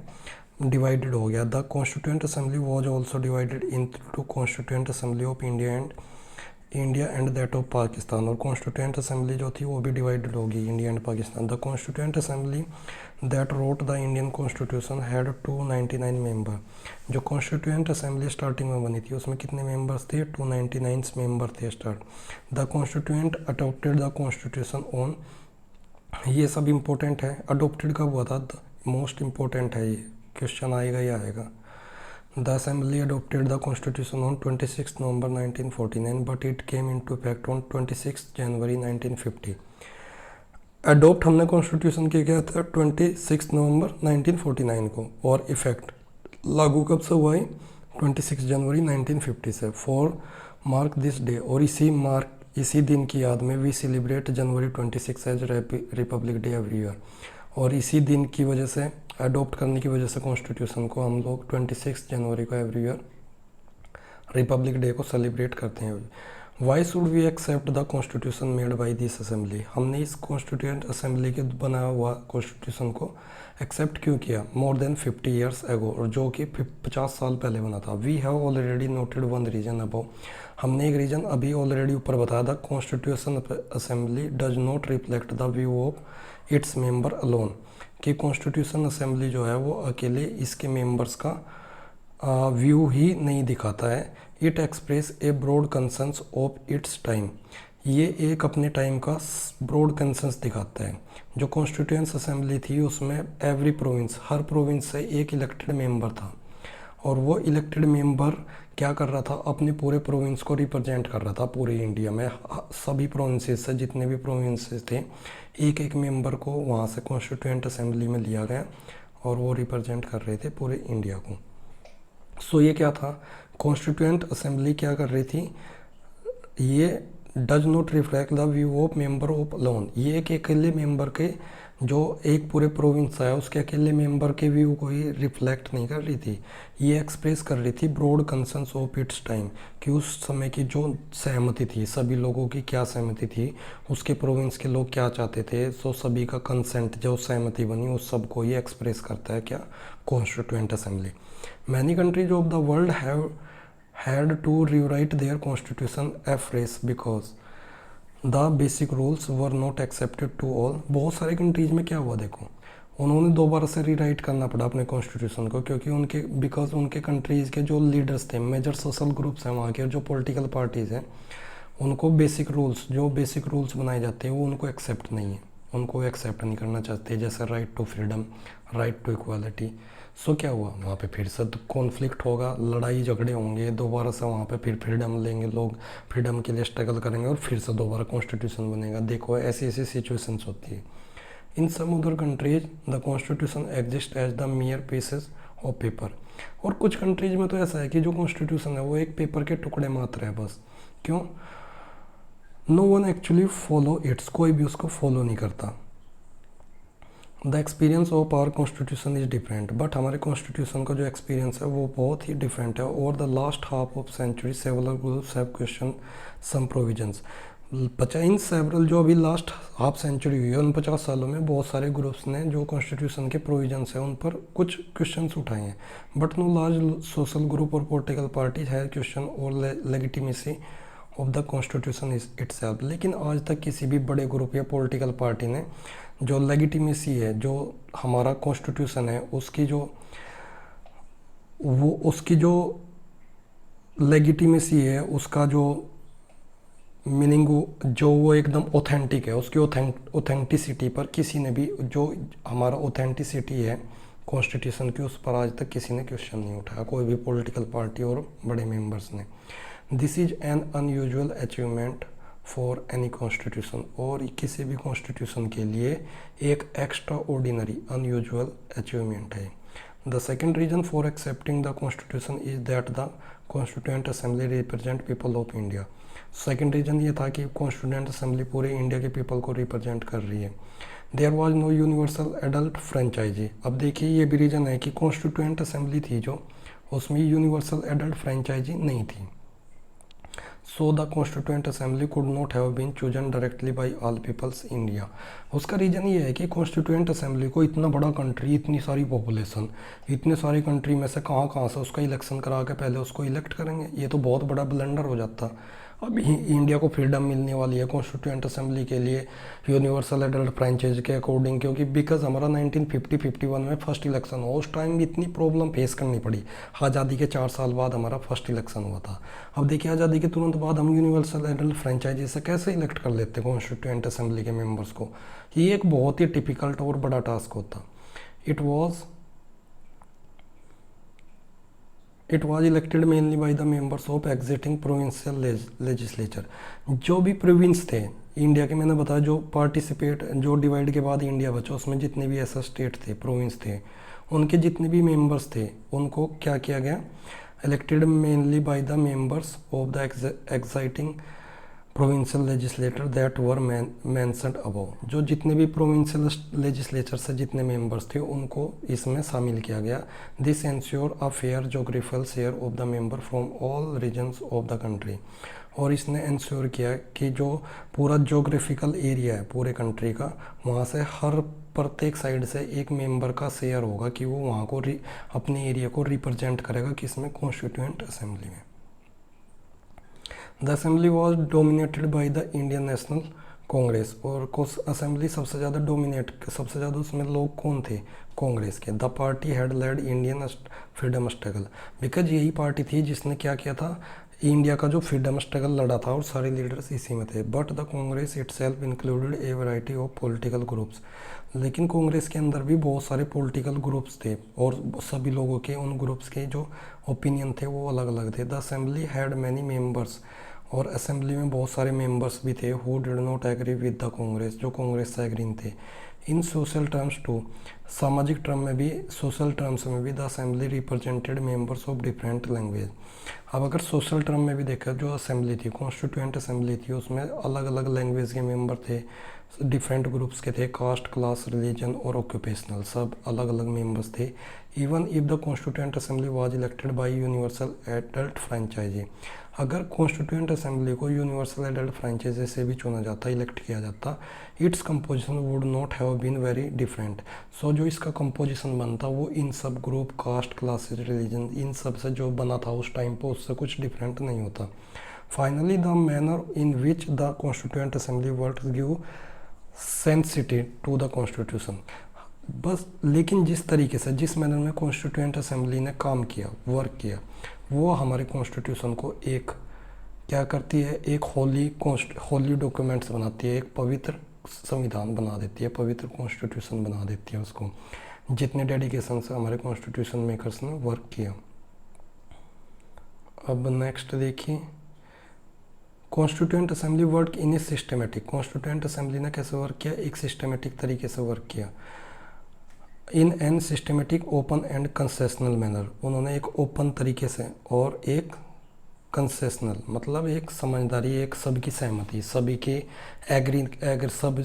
S1: डिवाइडेड हो गया। The constituent assembly was also divided into constituent assembly of India and that of Pakistan, और कॉन्स्टिट्यूएंट असेंबली जो थी वो भी डिवाइडेड होगी, India and Pakistan. The constituent assembly that wrote the Indian constitution had 299 member, जो कॉन्स्टिट्यूएंट असेंबली स्टार्टिंग में बनी थी उसमें कितने मेंबर्स थे? 299 मेंबर थे start. The constituent adopted the constitution on, ये सब इम्पोर्टेंट है। अडोप्टेड कब हुआ था? मोस्ट इम्पोर्टेंट है, ये क्वेश्चन आएगा ही आएगा। The Assembly adopted the Constitution on 26 November 1949, but it came into effect on 26 January 1950. Adopt हमने कॉन्स्टिट्यूशन किया था 26 नवंबर 1949 को, और इफेक्ट लागू कब से हुआ है? 26 जनवरी 1950 से। फॉर मार्क दिस डे, और इसी दिन की याद में we celebrate January 26 as republic day every year, और इसी दिन की वजह से, अडोप्ट करने की वजह से कॉन्स्टिट्यूशन को हम लोग 26 जनवरी को एवरी ईयर रिपब्लिक डे को सेलिब्रेट करते हैं। Why should we accept the constitution made by this assembly, हमने इस कॉन्स्टिट्यूंट असेंबली के बनाया हुआ कॉन्स्टिट्यूशन को एक्सेप्ट क्यों किया मोर देन 50 ईयर्स एगो, और जो कि 50 साल पहले बना था। We have already noted one reason above, हमने एक रीजन अभी ऑलरेडी ऊपर बताया था। Constitution assembly does not reflect the view of its member alone, कि कॉन्स्टिट्यूशन असेंबली जो है वो अकेले इसके मेंबर्स का व्यू ही नहीं दिखाता है। It express a broad consensus of its time, ये एक अपने टाइम का ब्रॉड कंसेंस दिखाता है। जो कॉन्स्टिट्यूंट असेंबली थी उसमें एवरी प्रोविंस, हर प्रोविंस से एक इलेक्टेड मेंबर था, और वो इलेक्टेड मेंबर क्या कर रहा था, अपने पूरे प्रोविंस को रिप्रेजेंट कर रहा था पूरे इंडिया में। सभी प्रोविंसेस से जितने भी प्रोविंसेस थे एक एक मेंबर को वहाँ से कॉन्स्टिट्यूंट असेंबली में लिया गया और वो रिप्रेजेंट कर रहे थे पूरे इंडिया को। सो ये क्या था, कॉन्स्टिट्यूंट असेंबली क्या कर रही थी, ये does not reflect the view of member of alone, ये एक अकेले मेंबर के, जो एक पूरे प्रोविंस है उसके अकेले मेंबर के व्यू को ही रिफ्लेक्ट नहीं कर रही थी, ये एक्सप्रेस कर रही थी broad consensus of its time, कि उस समय की जो सहमति थी, सभी लोगों की क्या सहमति थी, उसके प्रोविंस के लोग क्या चाहते थे, सो सभी का कंसेंट जो सहमति बनी उस सब को ये एक्सप्रेस करता है क्या, constituent assembly. Many countries of the world have had to rewrite their constitution afresh because the basic rules were not accepted to all। बहुत सारे कंट्रीज में क्या हुआ देखो, उन्होंने दोबारा से रीराइट करना पड़ा अपने कॉन्स्टिट्यूशन को, क्योंकि उनके बिकॉज उनके कंट्रीज़ के जो लीडर्स थे, मेजर सोशल ग्रुप्स हैं वहाँ के, जो पॉलिटिकल पार्टीज़ हैं, उनको बेसिक रूल्स बनाए जाते हैं वो उनको एक्सेप्ट नहीं है, उनको एक्सेप्ट नहीं करना चाहते, जैसे right to freedom, right to equality. So क्या हुआ, वहाँ पे फिर से कॉन्फ्लिक्ट होगा, लड़ाई झगड़े होंगे, दोबारा से वहाँ पे फिर फ्रीडम लेंगे लोग, फ्रीडम के लिए स्ट्रगल करेंगे और फिर से दोबारा कॉन्स्टिट्यूशन बनेगा। देखो ऐसी ऐसी सिचुएशंस होती है। In some other countries the constitution exist as the mere pieces of paper, और कुछ कंट्रीज में तो ऐसा है कि जो कॉन्स्टिट्यूशन है वो एक पेपर के टुकड़े मात्र है बस। क्यों, no one actually follow its, कोई भी उसको फॉलो नहीं करता। The experience of our constitution is different, but हमारे कॉन्स्टिट्यूशन का जो एक्सपीरियंस है वो बहुत ही डिफरेंट है। Over the last half of century several groups have question some provisions, इन सेवरल जो अभी लास्ट हाफ सेंचुरी हुई है उन 50 सालों में बहुत सारे ग्रुप्स ने जो कॉन्स्टिट्यूशन के प्रोविजंस हैं उन पर कुछ क्वेश्चंस उठाए हैं। But no large social group और पॉलिटिकल पार्टीज हैव क्वेश्चन और legitimacy of the constitution itself, लेकिन आज तक किसी भी बड़े ग्रुप या पॉलिटिकल पार्टी ने जो लेजिटिमेसी है, जो हमारा कॉन्स्टिट्यूशन है उसकी जो लेजिटिमेसी है, उसका जो मीनिंग जो वो एकदम ऑथेंटिक है, उसकी ऑथेंटिसिटी पर किसी ने भी, जो हमारा ऑथेंटिसिटी है कॉन्स्टिट्यूशन की, उस पर आज तक किसी ने क्वेश्चन नहीं उठाया, कोई भी पॉलिटिकल पार्टी और बड़े मेंबर्स ने। This is an unusual achievement for any constitution, और किसी भी कॉन्स्टिट्यूशन के लिए एक एक्स्ट्रा ऑर्डिनरी अनयूजुअल अचीवमेंट है। The second reason for accepting the constitution is that the constituent assembly represent people of India. Second reason ये था कि कॉन्स्टिट्यूएंट असेंबली पूरे इंडिया के पीपल को रिप्रेजेंट कर रही है। There was no universal adult franchise, अब देखिए ये भी रीजन है कि कॉन्स्टिट्यूएंट असेंबली थी जो, उसमें यूनिवर्सल एडल्ट फ्रेंचाइजी नहीं थी। So the constituent assembly could not have been chosen directly by all peoples India. उसका रीज़न ये है कि कॉन्स्टिट्यूएंट असेंबली को, इतना बड़ा कंट्री, इतनी सारी पॉपुलेशन, इतने सारी कंट्री में से कहाँ से उसका इलेक्शन करा के पहले उसको इलेक्ट करेंगे, ये तो बहुत बड़ा ब्लंडर हो जाता। अब इंडिया को फ्रीडम मिलने वाली है कॉन्स्टिट्यूएंट असेंबली के लिए यूनिवर्सल एडल्ट फ्रेंचाइज के अकॉर्डिंग, क्योंकि बिकॉज हमारा 1950-51 में फर्स्ट इलेक्शन हुआ, उस टाइम इतनी प्रॉब्लम फेस करनी पड़ी। आज़ादी के 4 साल बाद हमारा फर्स्ट इलेक्शन हुआ था। अब देखिए आज़ादी के तुरंत बाद हम यूनिवर्सल एडल्ट फ्रेंचाइजी से कैसे इलेक्ट कर लेते हैं कॉन्स्टिट्यूएंट असेंबली के मेम्बर्स को, ये एक बहुत ही टिपिकल्ट और बड़ा टास्क होता। It was elected mainly by the members of existing provincial legislature. जो भी प्रोविंस थे इंडिया के, मैंने बताया जो डिवाइड के बाद इंडिया बचा, उसमें जितने भी ऐसा स्टेट थे, प्रोविंस थे, उनके जितने भी मेंबर्स थे उनको क्या किया गया, elected mainly by the members of the existing provincial legislator that were mentioned above, जो जितने भी प्रोविंशियल लेजिस्लेचर से जितने मेंबर्स थे उनको इसमें शामिल किया गया। This ensure a fair geographical share of the member from all regions of the country, और इसने इंश्योर किया कि जो पूरा जोग्राफिकल एरिया है पूरे कंट्री का, वहाँ से हर प्रत्येक साइड से एक मेंबर का शेयर होगा कि वो वहाँ को अपने एरिया को रिप्रेजेंट करेगा किसमें, कॉन्स्टिट्यूएंट असेंबली में। The assembly was dominated by the Indian national Congress, और असेंबली सबसे ज़्यादा उसमें लोग कौन थे, कांग्रेस के। The party had led Indian freedom struggle, because यही पार्टी थी जिसने क्या किया था, इंडिया का जो फ्रीडम स्ट्रगल लड़ा था, और सारे लीडर्स इसी में थे। But the Congress itself included A variety of political groups, लेकिन कांग्रेस के अंदर भी बहुत सारे पॉलिटिकल ग्रुप्स थे, और सभी लोगों के उन ग्रुप्स के जो ओपिनियन थे वो अलग अलग थे। The assembly had many members, और असेंबली में बहुत सारे मेंबर्स भी थे who did not agree with the Congress, जो कांग्रेस से एग्री थे। इन सोशल टर्म्स टू, सामाजिक टर्म में भी, सोशल टर्म्स में भी the assembly represented members of different language. अब अगर सोशल टर्म में भी देखा, जो असेंबली थी, कॉन्स्टिट्यूएंट असेंबली थी, उसमें अलग अलग लैंग्वेज के मेंबर थे, डिफरेंट ग्रुप्स के थे, कास्ट, क्लास, रिलीजन और ऑक्यूपेशनल, सब अलग अलग मेंबर्स थे। Even if the constituent assembly was elected by universal adult franchise, अगर कॉन्स्टिट्यूएंट असेंबली को यूनिवर्सल एडल्ट फ्रेंचाइजी से भी चुना जाता, इलेक्ट किया जाता, its composition would not have been very different. So जो इसका कंपोजिशन बनता वो इन सब ग्रुप, कास्ट, क्लासेस, रिलीजन, इन सब से जो बना था उस टाइम पर, उससे कुछ डिफरेंट नहीं होता। Finally the manner in which the constituent assembly work give sanctity to the constitution, बस लेकिन जिस तरीके से, जिस मैनर में कॉन्स्टिट्यूएंट असेंबली ने काम किया, वर्क किया, वो हमारे कॉन्स्टिट्यूशन को एक क्या करती है, एक होली डॉक्यूमेंट्स बनाती है, एक पवित्र संविधान बना देती है, पवित्र कॉन्स्टिट्यूशन बना देती है उसको, जितने डेडिकेशन से हमारे कॉन्स्टिट्यूशन मेकर्स ने वर्क किया। अब नेक्स्ट देखिए, constituent assembly work in a systematic, constituent assembly ने कैसे वर्क किया, एक सिस्टमेटिक तरीके से वर्क किया। In an systematic, open and concessional manner, उन्होंने एक ओपन तरीके से और एक कंसेशनल, मतलब एक समझदारी, एक सबकी सहमति, सभी के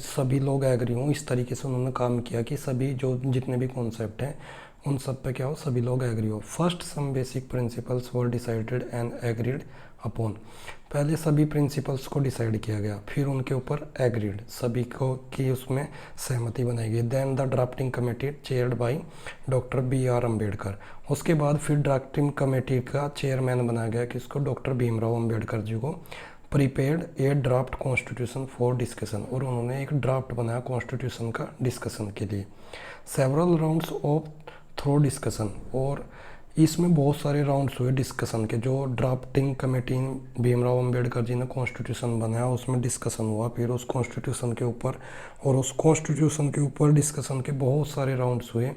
S1: सभी लोग एग्री हों, इस तरीके से उन्होंने काम किया कि सभी जो जितने भी कॉन्सेप्ट हैं उन सब पे क्या हो, सभी लोग एग्री हो। First some basic principles were decided and agreed upon, पहले सभी प्रिंसिपल्स को डिसाइड किया गया, फिर उनके ऊपर एग्रीड, सभी को की उसमें सहमति बनाई गई। Then the drafting committee chaired by doctor B.R. Ambedkar, उसके बाद फिर ड्राफ्टिंग कमेटी का चेयरमैन बनाया गया किसको, डॉक्टर भीमराव अम्बेडकर जी को। Prepared A draft constitution for discussion, और उन्होंने एक ड्राफ्ट बनाया कॉन्स्टिट्यूशन का डिस्कशन के लिए। Several rounds of through discussion, और इसमें बहुत सारे राउंड्स हुए डिस्कशन के, जो ड्राफ्टिंग कमेटी भीमराव अम्बेडकर जी ने कॉन्स्टिट्यूशन बनाया उसमें डिस्कशन हुआ, फिर उस कॉन्स्टिट्यूशन के ऊपर, और उस कॉन्स्टिट्यूशन के ऊपर डिस्कशन के बहुत सारे राउंड्स हुए,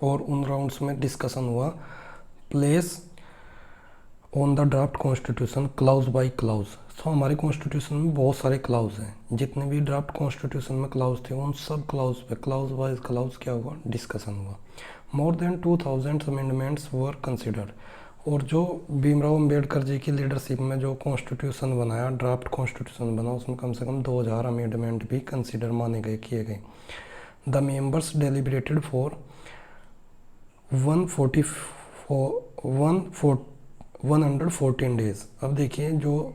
S1: और उन राउंड्स में डिस्कशन हुआ place on the draft constitution clause by clause. तो हमारे कॉन्स्टिट्यूशन में बहुत सारे क्लाउज हैं, जितने भी ड्राफ्ट कॉन्स्टिट्यूशन में क्लाउज थे उन सब क्लाउज पे क्लाउज वाइज क्लाउज क्या हुआ, डिस्कशन हुआ। More than 2000 amendments were considered, और जो भीमराव अम्बेडकर जी की लीडरशिप में जो कॉन्स्टिट्यूशन बनाया, ड्राफ्ट कॉन्स्टिट्यूशन बना, उसमें कम से कम 2000 अमेंडमेंट भी कंसिडर माने गए, किए गए। The members deliberated for 114 days. अब देखिए, जो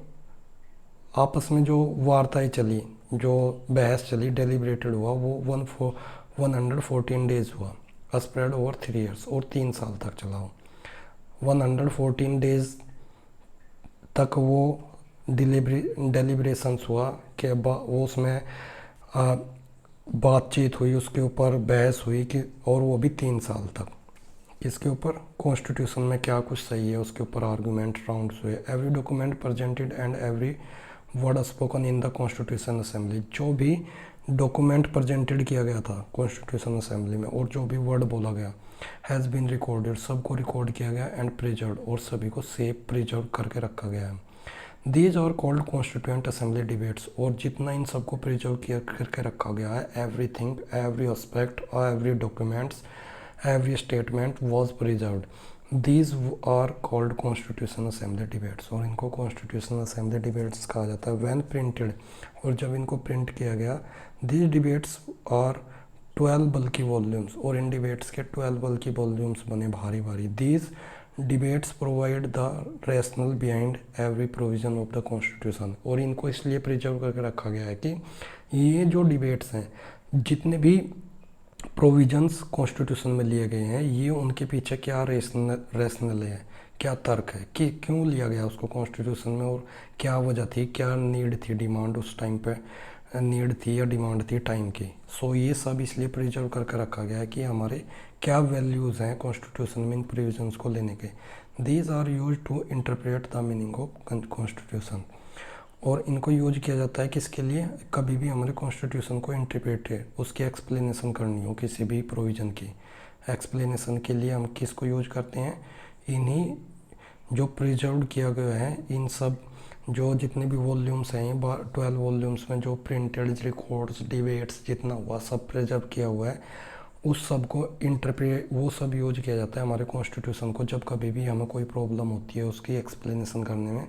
S1: आपस में जो वार्ताएं चली, जो बहस चली, डेलिब्रेटेड हुआ, वो 114 डेज हुआ, स्प्रेड ओवर 3 ईयर्स, और 3 साल तक चला हो। 114 डेज तक वो डेलिब्रेशंस हुआ कि वो उसमें बातचीत हुई, उसके ऊपर बहस हुई कि, और वो भी 3 साल तक। इसके ऊपर कॉन्स्टिट्यूशन में क्या कुछ सही है उसके ऊपर आर्गूमेंट राउंड्स हुए। Every document presented and every word spoken in the constitution assembly, जो भी डॉक्यूमेंट प्रेजेंटेड किया गया था कॉन्स्टिट्यूशन असेंबली में, और जो भी वर्ड बोला गया, हैज़ बीन रिकॉर्डेड, सबको रिकॉर्ड किया गया, एंड प्रिजर्व, और सभी को सेफ प्रिजर्व करके रखा गया है। These are called constituent assembly debates, और जितना इन सबको प्रिजर्व किया करके रखा गया है, everything, every aspect, every documents, every statement was preserved, these are called constitutional assembly debates, और इनको कॉन्स्टिट्यूशनल असेंबली डिबेट्स कहा जाता है। व्हेन प्रिंटेड, और जब इनको प्रिंट किया गया, दीज डिबेट्स आर 12 बल्कि वॉल्यूम्स, और इन डिबेट्स के 12 बल्कि वॉल्यूम्स बने भारी भारी। These debates provide the rational behind every provision of the constitution, और इनको इसलिए प्रिजर्व करके रखा गया है कि ये जो डिबेट्स हैं, जितने भी प्रोविजंस कॉन्स्टिट्यूशन में लिए गए हैं, ये उनके पीछे क्या रैशनल है, क्या तर्क है कि क्यों लिया गया उसको कॉन्स्टिट्यूशन में, और क्या वजह थी, क्या नीड थी, डिमांड उस टाइम पे नीड थी या डिमांड थी टाइम की। सो ये सब इसलिए प्रिजर्व करके रखा गया है कि हमारे क्या वैल्यूज़ हैं कॉन्स्टिट्यूशन में इन प्रोविजंस को लेने के। These are use to interpret the meaning of constitution, और इनको यूज किया जाता है किसके लिए, कभी भी हमारे कॉन्स्टिट्यूशन को इंटरप्रेट उसकी एक्सप्लेनेशन करनी हो, किसी भी प्रोविज़न की एक्सप्लेनेशन के लिए हम किसको यूज करते हैं, इन्हीं जो प्रिजर्व किया गया है, इन सब जो जितने भी वॉल्यूम्स हैं 12 वॉल्यूम्स में जो प्रिंटेड रिकॉर्ड्स डिबेट्स जितना हुआ सब प्रिजर्व किया हुआ है, उस सब को इंटरप्रेट वो सब यूज किया जाता है हमारे कॉन्स्टिट्यूशन को। जब कभी भी हमें कोई प्रॉब्लम होती है उसकी एक्सप्लेनेशन करने में,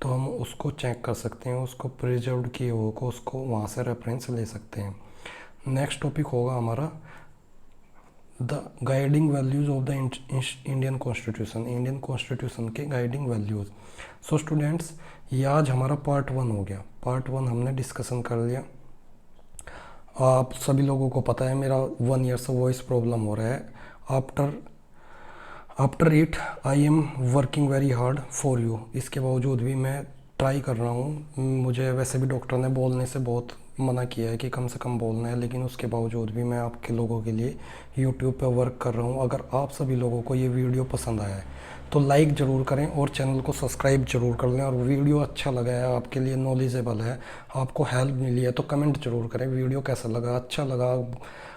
S1: तो हम उसको चेक कर सकते हैं, उसको प्रिजर्व किए हुए को उसको वहाँ से रेफरेंस ले सकते हैं। नेक्स्ट टॉपिक होगा हमारा the guiding values of the Indian constitution, Indian constitution के गाइडिंग वैल्यूज़। सो स्टूडेंट्स, ये आज हमारा पार्ट 1 हो गया। पार्ट 1 हमने डिस्कशन कर लिया। आप सभी लोगों को पता है मेरा 1 ईयर से वॉइस प्रॉब्लम हो रहा है। After it I am working very hard for you. इसके बावजूद भी मैं ट्राई कर रहा हूँ। मुझे वैसे भी डॉक्टर ने बोलने से बहुत मना किया है कि कम से कम बोलना है, लेकिन उसके बावजूद भी मैं आपके लोगों के लिए यूट्यूब पर वर्क कर रहा हूँ। अगर आप सभी लोगों को ये वीडियो पसंद आया है तो लाइक ज़रूर करें और चैनल को सब्सक्राइब ज़रूर कर लें, और वीडियो अच्छा लगा है, आपके लिए नॉलेजेबल है, आपको हेल्प मिली है, तो कमेंट ज़रूर करें वीडियो कैसा लगा, अच्छा लगा,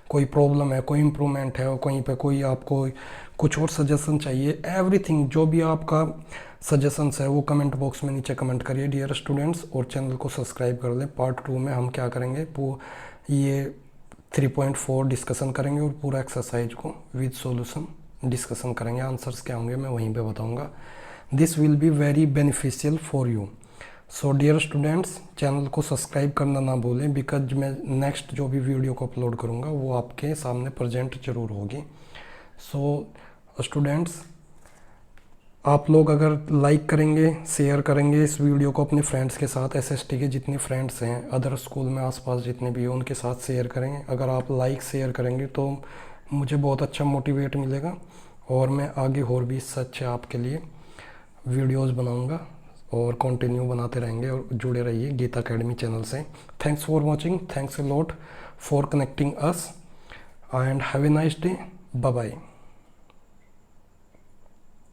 S1: कोई प्रॉब्लम है, कोई इम्प्रूवमेंट है, और कहीं पे कोई आपको कुछ और सजेशन चाहिए, एवरीथिंग जो भी आपका सजेशंस है वो कमेंट बॉक्स में नीचे कमेंट करिए डियर स्टूडेंट्स, और चैनल को सब्सक्राइब कर लें। पार्ट 2 में हम क्या करेंगे, ये 3.4 डिस्कशन करेंगे और पूरा एक्सरसाइज को विद सॉल्यूशन डिस्कशन करेंगे। आंसर्स क्या होंगे मैं वहीं पे बताऊंगा। This will be very beneficial for you. So dear students, channel को सब्सक्राइब करना ना भूलें, बिकॉज मैं नेक्स्ट जो भी वीडियो को अपलोड करूँगा वो आपके सामने प्रेजेंट जरूर होगी। सो स्टूडेंट्स, आप लोग अगर लाइक करेंगे, शेयर करेंगे इस वीडियो को अपने फ्रेंड्स के साथ, एसएसटी के जितने फ्रेंड्स हैं अदर स्कूल में आसपास जितने भी हैं उनके साथ शेयर करेंगे। अगर आप लाइक शेयर करेंगे तो मुझे बहुत अच्छा मोटिवेट मिलेगा, और मैं आगे और भी सच आपके लिए वीडियोस बनाऊंगा और कंटिन्यू बनाते रहेंगे, और जुड़े रहिए गीता अकेडमी चैनल से। Thanks for watching, thanks a lot for connecting us, and have a nice day, bye bye.